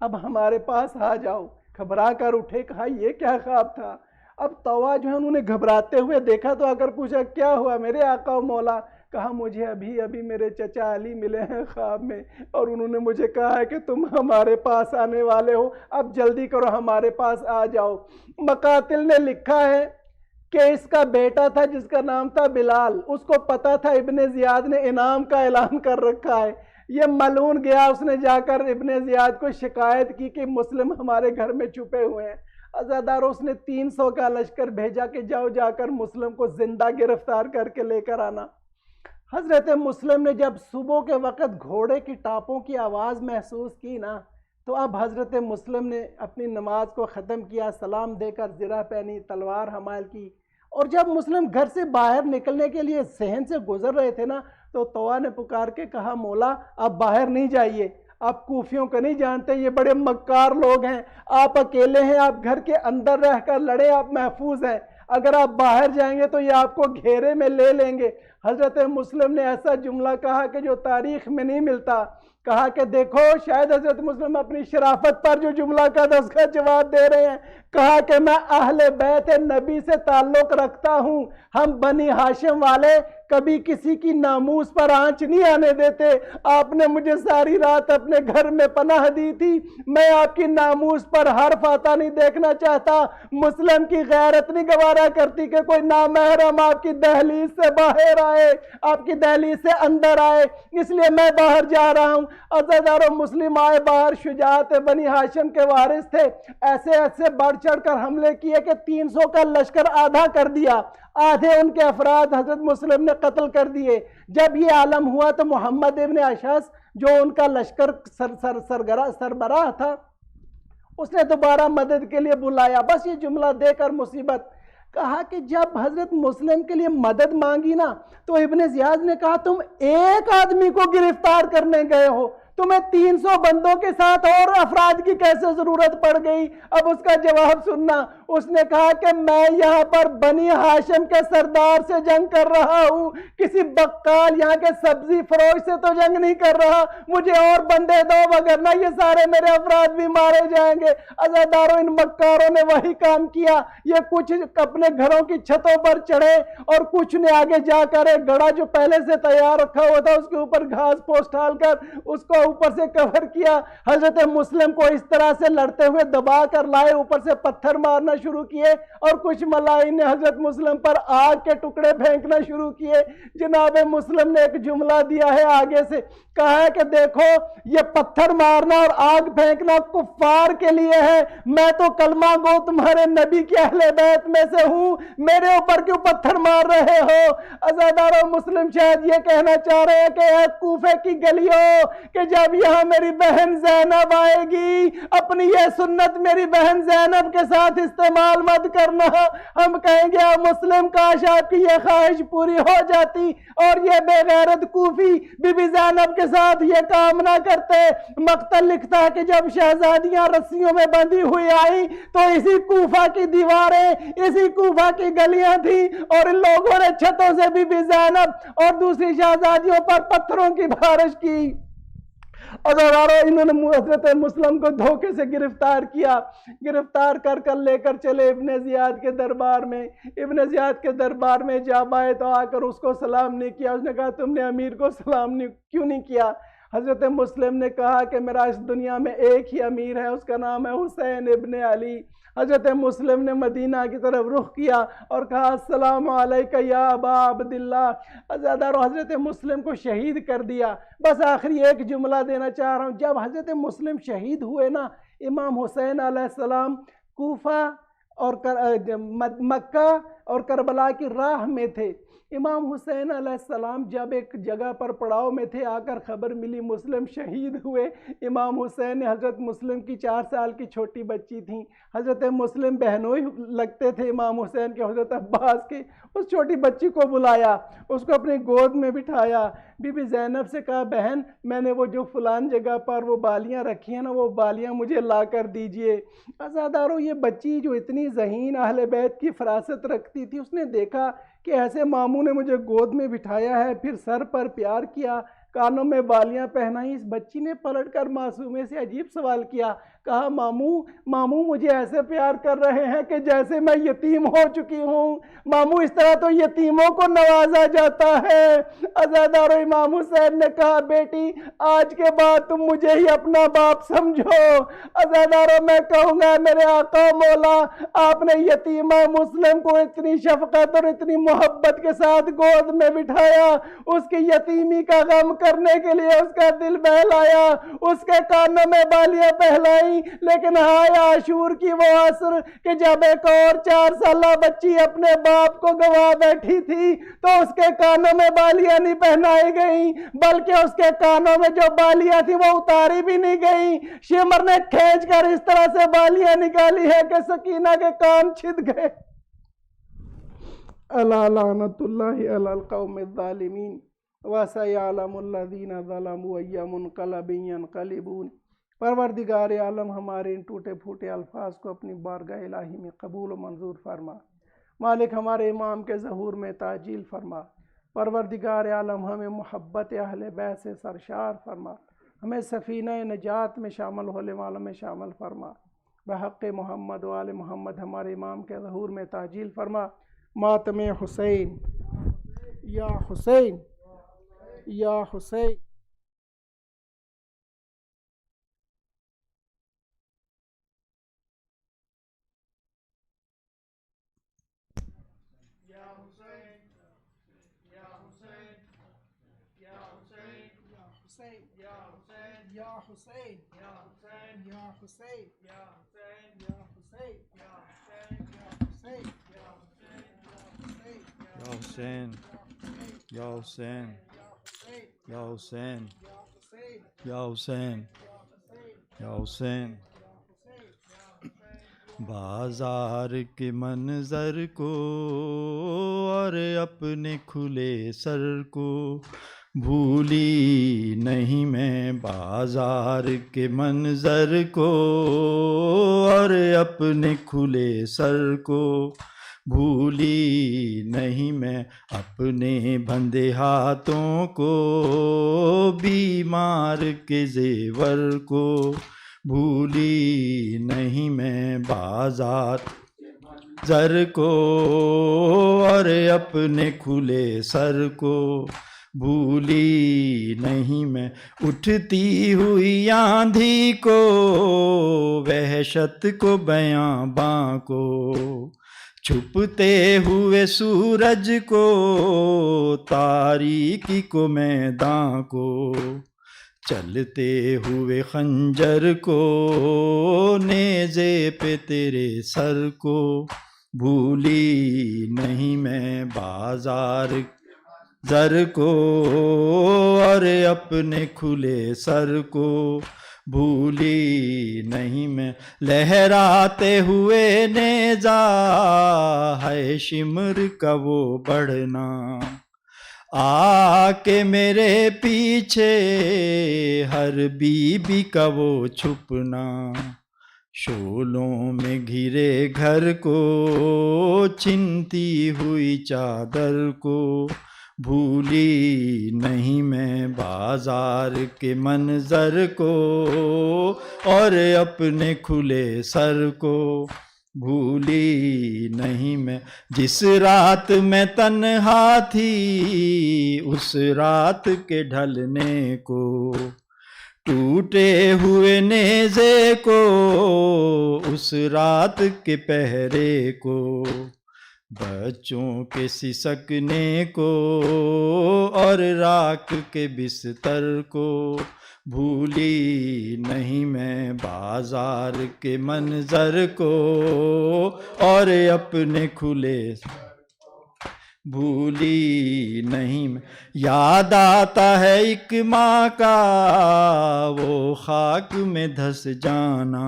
اب ہمارے پاس آ جاؤ. گھبرا کر اٹھے, کہا یہ کیا خواب تھا؟ اب توا جو ہے انہوں نے گھبراتے ہوئے دیکھا تو اگر پوچھا کیا ہوا میرے آقا و مولا؟ کہا مجھے ابھی میرے چچا علی ملے ہیں خواب میں, اور انہوں نے مجھے کہا ہے کہ تم ہمارے پاس آنے والے ہو, اب جلدی کرو ہمارے پاس آ جاؤ. مقاتل نے لکھا ہے کہ اس کا بیٹا تھا جس کا نام تھا بلال, اس کو پتا تھا ابن زیاد نے انعام کا اعلان کر رکھا ہے. یہ ملعون گیا, اس نے جا کر ابن زیاد کو شکایت کی کہ مسلم ہمارے گھر میں چھپے ہوئے ہیں. عزادارو اس نے 300 کا لشکر بھیجا کہ جاؤ جا کر مسلم کو زندہ گرفتار کر کے لے کر آنا. حضرت مسلم نے جب صبح کے وقت گھوڑے کی ٹاپوں کی آواز محسوس کی نا, تو اب حضرت مسلم نے اپنی نماز کو ختم کیا, سلام دے کر زرہ پہنی, تلوار حمال کی, اور جب مسلم گھر سے باہر نکلنے کے لیے صحن سے گزر رہے تھے نا, تو طوا نے پکار کے کہا مولا آپ باہر نہیں جائیے, آپ کوفیوں کو نہیں جانتے, یہ بڑے مکار لوگ ہیں, آپ اکیلے ہیں, آپ گھر کے اندر رہ کر لڑے, آپ محفوظ ہیں, اگر آپ باہر جائیں گے تو یہ آپ کو گھیرے میں لے لیں گے. حضرت مسلم نے ایسا جملہ کہا کہ جو تاریخ میں نہیں ملتا. کہا کہ دیکھو شاید حضرت مسلم اپنی شرافت پر جو جملہ کا تھا اس کا جواب دے رہے ہیں. کہا کہ میں اہل بیت نبی سے تعلق رکھتا ہوں, ہم بنی ہاشم والے کبھی کسی کی ناموس پر آنچ نہیں آنے دیتے. آپ نے مجھے ساری رات اپنے گھر میں پناہ دی تھی, میں آپ کی ناموس پر حرف آتا نہیں دیکھنا چاہتا. مسلم کی غیرت نہیں گوارا کرتی کہ کوئی نامحرم آپ کی دہلیز سے باہر آئے, آپ کی دہلیز سے اندر آئے, اس لیے میں باہر جا رہا ہوں. عزادارو مسلم آئے باہر, شجاعت بنی ہاشم کے وارث تھے, ایسے بڑھ چڑھ کر حملے کیے کہ 300 کا لشکر آدھا کر دیا, آدھے ان کے افراد حضرت مسلم نے قتل کر دیے. جب یہ عالم ہوا تو محمد ابن اشعث جو ان کا لشکر سربراہ تھا, اس نے دوبارہ مدد کے لیے بلایا. بس یہ جملہ دے کر مصیبت. کہا کہ جب حضرت مسلم کے لیے مدد مانگی نا, تو ابن زیاد نے کہا تم ایک آدمی کو گرفتار کرنے گئے ہو, تمہیں 300 بندوں کے ساتھ اور افراد کی کیسے ضرورت پڑ گئی؟ اب اس کا جواب سننا. اس نے کہا کہ میں یہاں پر بنی ہاشم کے سردار سے جنگ کر رہا ہوں, کسی بقال یہاں کے سبزی فروش سے تو جنگ نہیں کر رہا, مجھے اور بندے دو وگرنہ یہ سارے میرے افراد بھی مارے جائیں گے. عزاداروں ان مکاروں نے وہی کام کیا. یہ کچھ اپنے گھروں کی چھتوں پر چڑھے اور کچھ نے آگے جا کر ایک گڑھا جو پہلے سے تیار رکھا ہوا تھا اس کے اوپر گھاس پوش ڈال کر اس کو اوپر سے کور کیا. حضرت مسلم کو اس طرح سے لڑتے ہوئے دبا کر لائے, اوپر سے پتھر مارنا شروع کیے, اور کچھ ملائن نے حضرت مسلم پر آگ کے ٹکڑے پھینکنا شروع کیے. جناب مسلم نے ایک جملہ دیا ہے آگے سے, کہا ہے کہ دیکھو یہ پتھر مارنا اور آگ پھینکنا کفار کے لیے ہے, میں تو کلمہ گو تمہارے نبی کے اہل بیت میں سے ہوں, میرے اوپر کیوں پتھر مار رہے ہو؟ عزاداروں مسلم شاید یہ کہنا چاہ رہے ہیں کہ اے کوفے کی گلیوں, کہ جب یہاں میری بہن زینب آئے گی, اپنی یہ سنت میری بہن زینب کے ساتھ استعمال مت کرنا. ہم کہیں گے مسلم کاش آپ کی یہ خواہش پوری ہو جاتی اور یہ بے غیرت کوفی بی بی زینب کے ساتھ یہ کام نہ کرتے. مقتل لکھتا ہے کہ جب شہزادیاں رسیوں میں بندھی ہوئی آئی تو اسی کوفہ کی دیواریں, اسی کوفہ کی گلیاں تھیں, اور ان لوگوں نے چھتوں سے بی بی زینب اور دوسری شہزادیوں پر پتھروں کی بارش کی. عزیزانو انہوں نے حضرت مسلم کو دھوکے سے گرفتار کیا، گرفتار کر کر لے کر چلے ابن زیاد کے دربار میں. ابن زیاد کے دربار میں جب آئے تو آ کر اس کو سلام نہیں کیا. اس نے کہا تم نے امیر کو سلام کیوں نہیں کیا؟ حضرت مسلم نے کہا کہ میرا اس دنیا میں ایک ہی امیر ہے، اس کا نام ہے حسین ابن علی. حضرت مسلم نے مدینہ کی طرف رخ کیا اور کہا السلام علیکہ یا ابا عبداللہ. حضرت مسلم کو شہید کر دیا. بس آخری ایک جملہ دینا چاہ رہا ہوں. جب حضرت مسلم شہید ہوئے نا، امام حسین علیہ السلام کوفہ اور مکہ اور کربلا کی راہ میں تھے. امام حسین علیہ السلام جب ایک جگہ پر پڑاؤ میں تھے، آ کر خبر ملی مسلم شہید ہوئے. امام حسین نے حضرت مسلم کی 4 سال کی چھوٹی بچی تھیں، حضرت مسلم بہنوئی لگتے تھے امام حسین کے، حضرت عباس کے. اس چھوٹی بچی کو بلایا، اس کو اپنی گود میں بٹھایا. بی بی زینب سے کہا بہن میں نے وہ جو فلان جگہ پر وہ بالیاں رکھی ہیں نا، وہ بالیاں مجھے لا کر دیجئے. عزادارو یہ بچی جو اتنی ذہین اہل بیت کی فراست رکھتی تھی، اس نے دیکھا کہ ایسے ماموں نے مجھے گود میں بٹھایا ہے، پھر سر پر پیار کیا، کانوں میں بالیاں پہنائیں. اس بچی نے پلٹ کر معصومے سے عجیب سوال کیا، کہا ماموں مجھے ایسے پیار کر رہے ہیں کہ جیسے میں یتیم ہو چکی ہوں. ماموں اس طرح تو یتیموں کو نوازا جاتا ہے. عزادارو امام حسین نے کہا بیٹی آج کے بعد تم مجھے ہی اپنا باپ سمجھو. عزادارو میں کہوں گا میرے آقا مولا آپ نے یتیمہ مسلم کو اتنی شفقت اور اتنی محبت کے ساتھ گود میں بٹھایا، اس کی یتیمی کا غم کرنے کے لیے اس کا دل بہلایا، اس کے کانوں میں بالیاں پہلائیں. لیکن ہائے عاشور کی وہ عصر کہ جب ایک اور 4 سالہ بچی اپنے باپ کو گوا بیٹھی تھی تو اس کے کانوں میں بالیاں نہیں پہنائی گئیں، بلکہ اس کے کانوں میں جو بالیاں تھیں وہ اتاری بھی نہیں گئیں. شمر نے کھینچ کر اس طرح سے بالیاں نکالی ہے کہ سکینہ کے کان چھد گئے. الا لعنت اللہ علی القوم الظالمین وسیعلم الذین ظلموا ای منقلب ینقلبون. پروردگار عالم ہمارے ان ٹوٹے پھوٹے الفاظ کو اپنی بارگاہ الہی میں قبول و منظور فرما. مالک ہمارے امام کے ظہور میں تعجیل فرما. پروردگار عالم ہمیں محبت اہل بیت سے سرشار فرما. ہمیں سفینہ نجات میں شامل ہونے والوں میں شامل فرما. بحق محمد و آل محمد ہمارے امام کے ظہور میں تعجیل فرما. ماتم حسین یا حسین یا حسین. یا حسین یا حسین یا حسین یا حسین یا حسین یا حسین یا حسین یا حسین یا حسین یا حسین یا حسین. بازار کے منظر کو اور اپنے کھلے سر کو بھولی نہیں میں. بازار کے منظر کو اور اپنے کھلے سر کو بھولی نہیں میں. اپنے بندھے ہاتھوں کو بیمار کے زیور کو بھولی نہیں میں. بازار زر کو اور اپنے کھلے سر کو بھولی نہیں میں. اٹھتی ہوئی آندھی کو وحشت کو بیاباں کو چھپتے ہوئے سورج کو تاریکی کو میدان کو چلتے ہوئے خنجر کو نیزے پہ تیرے سر کو بھولی نہیں میں. بازار زر کو اور اپنے کھلے سر کو بھولی نہیں میں. لہراتے ہوئے نیزا ہے شمر کا وہ بڑھنا آ کے میرے پیچھے ہر بی کا وہ چھپنا. شولوں میں گھرے گھر کو چھنتی ہوئی چادر کو
بھولی نہیں میں بازار کے منظر کو اور اپنے کھلے سر کو، بھولی نہیں میں جس رات میں تنہا تھی اس رات کے ڈھلنے کو، ٹوٹے ہوئے نیزے کو اس رات کے پہرے کو، بچوں کے سسکنے کو اور راکھ کے بستر کو، بھولی نہیں میں بازار کے منظر کو اور اپنے کھلے، بھولی نہیں میں یاد آتا ہے ایک ماں کا وہ خاک میں دھس جانا،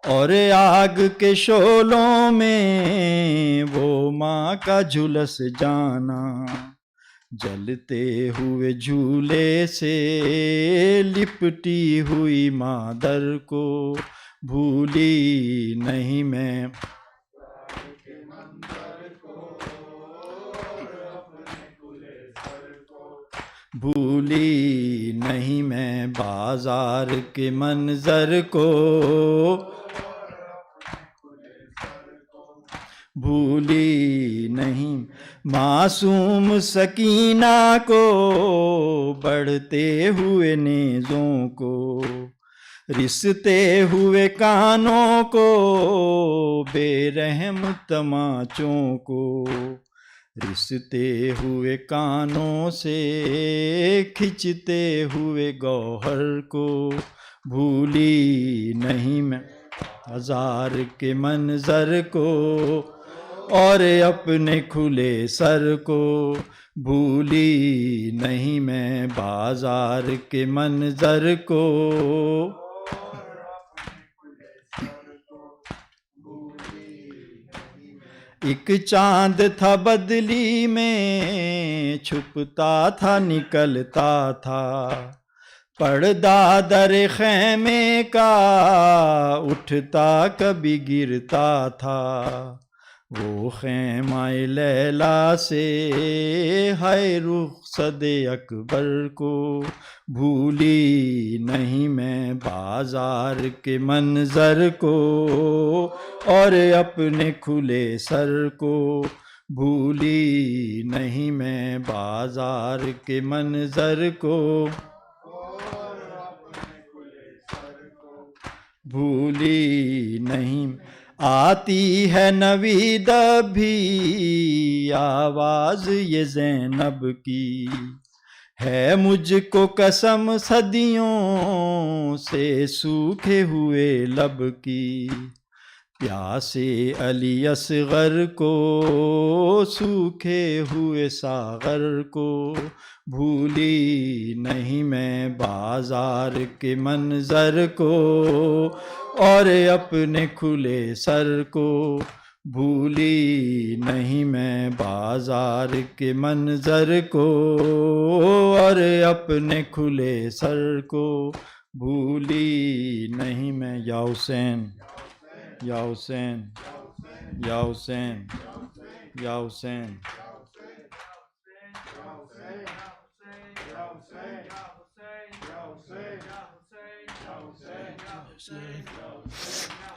اور آگ کے شعلوں میں وہ ماں کا جھلس جانا، جلتے ہوئے جھولے سے لپٹی ہوئی مادر کو، بھولی نہیں میں بھولی نہیں میں بازار کے منظر کو، بھولی نہیں معصوم سکینہ کو بڑھتے ہوئے نیزوں کو، رستے ہوئے کانوں کو بے رحم تماچوں کو، رستے ہوئے کانوں سے کھچتے ہوئے گوہر کو، بھولی نہیں میں ہزار کے منظر کو اور اپنے کھلے سر کو، بھولی نہیں میں بازار کے منظر کو، ایک چاند تھا بدلی میں چھپتا تھا نکلتا تھا، پردہ در خیمے کا اٹھتا کبھی گرتا تھا، وہ خیمہ لیلا سے ہے رخصت اکبر کو، بھولی نہیں میں بازار کے منظر کو اور اپنے کھلے سر کو، بھولی نہیں میں بازار کے منظر کو، بھولی نہیں آتی ہے نوید بھی آواز یہ زینب کی، ہے مجھ کو قسم صدیوں سے سوکھے ہوئے لب کی، پیاسے علی اصغر کو سوکھے ہوئے ساغر کو، بھولی نہیں میں بازار کے منظر کو اور اپنے کھلے سر کو، بھولی نہیں میں بازار کے منظر کو اور اپنے کھلے سر کو، بھولی نہیں میں یا حسین یا حسین یا حسین یا حسین۔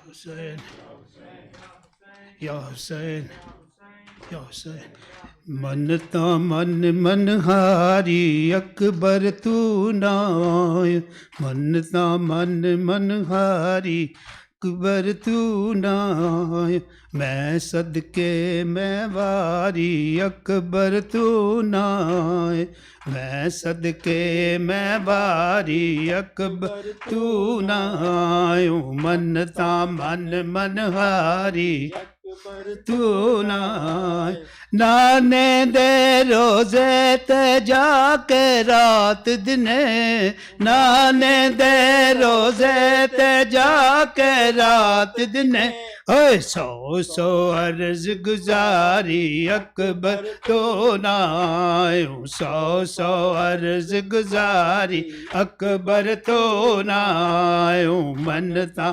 حسین یا حسین یا حسین، منتا من ہاری اکبر تو نائے، منتا من ہاری اکبر تو نائے، میں صدقے میں واری اکبر تو نائے، میں صدقے میں واری اکبر تو نائے، منتا من ہاری تو نائے، نانے دے روزے تے جا کے رات دنے، نانے دے روزے تے جا کے رات دنے، اے سو سو عرض گزاری اکبر تو نہ آیوں سو سو عرض گزاری اکبر تو نہ آیوں منتا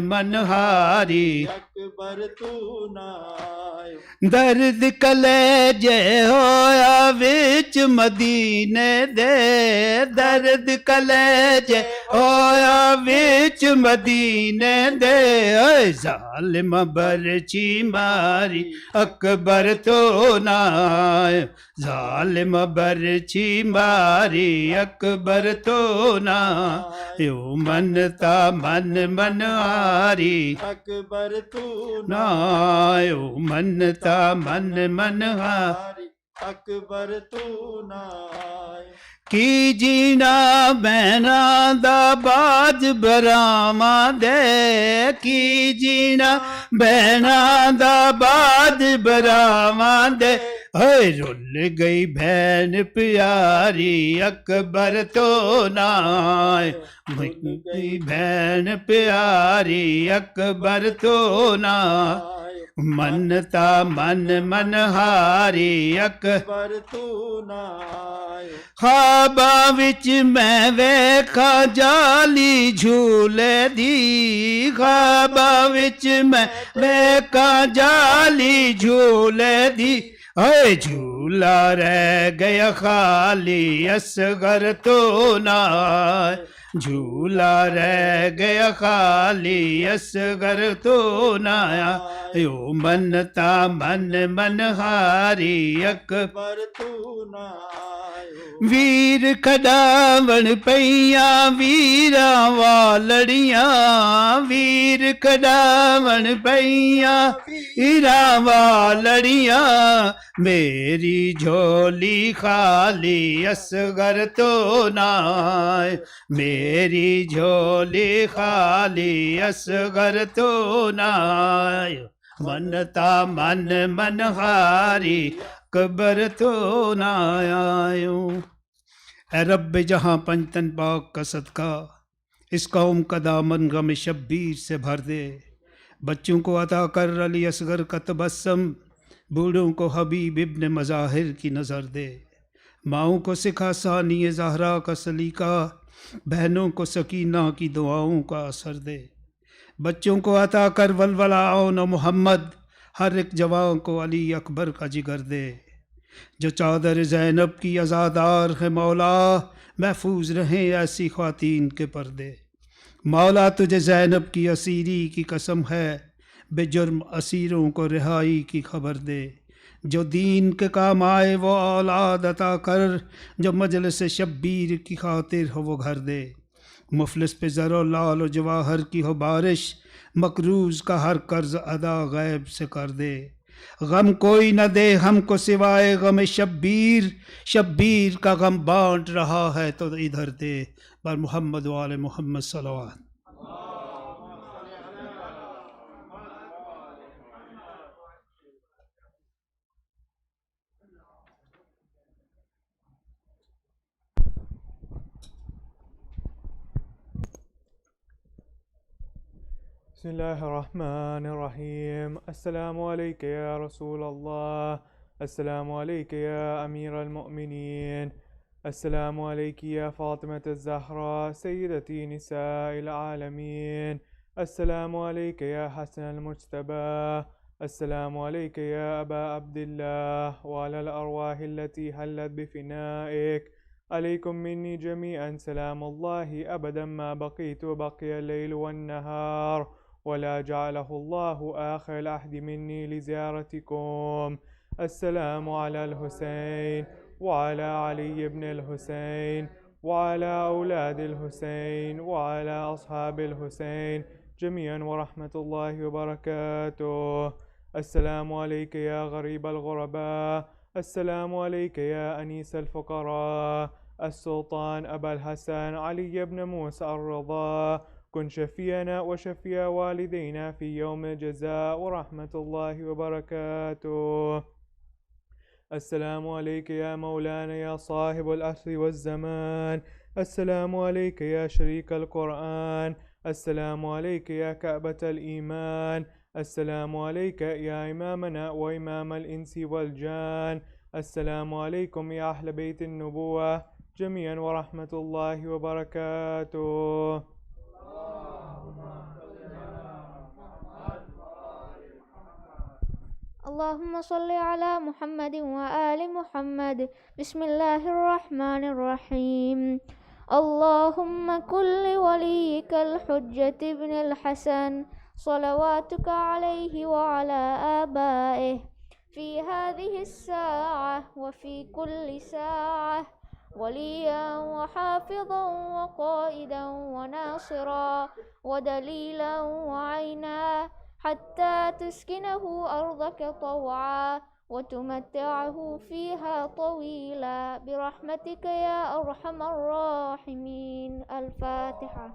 من ہاری
اکبر تو نہ آیو
درد کلیجے ہویا وچ مدینے دے درد کلیجے ہویا وچ مدینے دے اے ظالم برچی ماری اکبر تو نہ آئے ظالم برچی ماری اکبر تو نہ آئے منتا من ہاری
اکبر تو
نہ آئے منتا من ہاری
اکبر تو نہ آیو
کی جینا بہنا دا باج براواں دے کی جینا بہنا دا باج براواں دے اے رل گئی بہن پیاری اکبر تو نہ آئے گئی بہن پیاری اکبر تو نہ آئے منتا من ہاری
اکبر تو نہ آیو
خواباں وچ میں ویکھا جالی جھولے دی خواباں وچ میں ویکھا جالی جھولے دی اے جھولا رہ گیا خالی اصغر تو نہ آئے جھولا رہ گیا خالی اصغر تو نہ آئے منتا من ہاری
اکبر تو نہ آیو
ویر کھڈاون پئیاں ویراں والڑیاں ویر کھڈاون پئیاں ویراں والڑیاں میری جھولی خالی اصغر تو نہ آئے میری جھولی خالی اصغر تو نہ آئے منتا من ہاری اکبر تو نہ آیوں اے رب جہاں پنجتن پاک کا صدقہ اس قوم کا دامن غم شبیر سے بھر دے بچوں کو عطا کر علی اصغر کا تبسم بوڑھوں کو حبیب ابن مظاہر کی نظر دے ماؤں کو سکھا ثانی زہرا کا سلیقہ بہنوں کو سکینہ کی دعاؤں کا اثر دے بچوں کو عطا کر ولولہ اون و محمد ہر ایک جوان کو علی اکبر کا جگر دے جو چادر زینب کی عزادار ہے مولا محفوظ رہیں ایسی خواتین کے پردے مولا تجھے زینب کی اسیری کی قسم ہے بے جرم اسیروں کو رہائی کی خبر دے جو دین کے کام آئے وہ اولاد عطا کر جو مجلس شبیر کی خاطر ہو وہ گھر دے مفلس پہ زر و لال و جواہر کی ہو بارش مقروض کا ہر قرض ادا غیب سے کر دے غم کوئی نہ دے ہم کو سوائے غم شبیر شبیر کا غم بانٹ رہا ہے تو ادھر دے پر محمد وآل محمد صلوات
بسم الله الرحمن الرحيم السلام عليك يا رسول الله السلام عليك يا أمير المؤمنين السلام عليك يا فاطمة الزهراء سيدتي نساء العالمين السلام عليك يا حسن المجتبى السلام عليك يا أبا عبد الله وعلى الأرواح التي حلت بفنائك عليكم مني جميعا سلام الله أبدا ما بقيت وبقي الليل والنهار ولا جعله الله آخر العهد مني لزيارتكم السلام على الحسين وعلى علي بن الحسين وعلى أولاد الحسين وعلى أصحاب الحسين جميعا ورحمة الله وبركاته السلام عليك يا غريب الغرباء السلام عليك يا أنيس الفقراء السلطان أبا الحسن علي بن موسى الرضا كن شفينا وشفيا والدينا في يوم الجزاء ورحمة الله وبركاته السلام عليك يا مولانا يا صاحب العصر والزمان السلام عليك يا شريك القرآن السلام عليك يا كعبة الإيمان السلام عليك يا إمامنا وإمام الإنس والجان. السلام عليكم يا أهل بيت النبوة جميعا ورحمة الله وبركاته.
اللهم صل على محمد وآل محمد. بسم الله الرحمن الرحيم. اللهم كن لوليك الحجة ابن الحسن صلواتك عليه وعلى آبائه في هذه الساعة وفي كل ساعة وليا وحافظا وقائدا وناصرا ودليلا وعينا حتى تسكنه أرضك طوعا وتمتعه فيها طويلا برحمتك يا أرحم الراحمين. الفاتحة.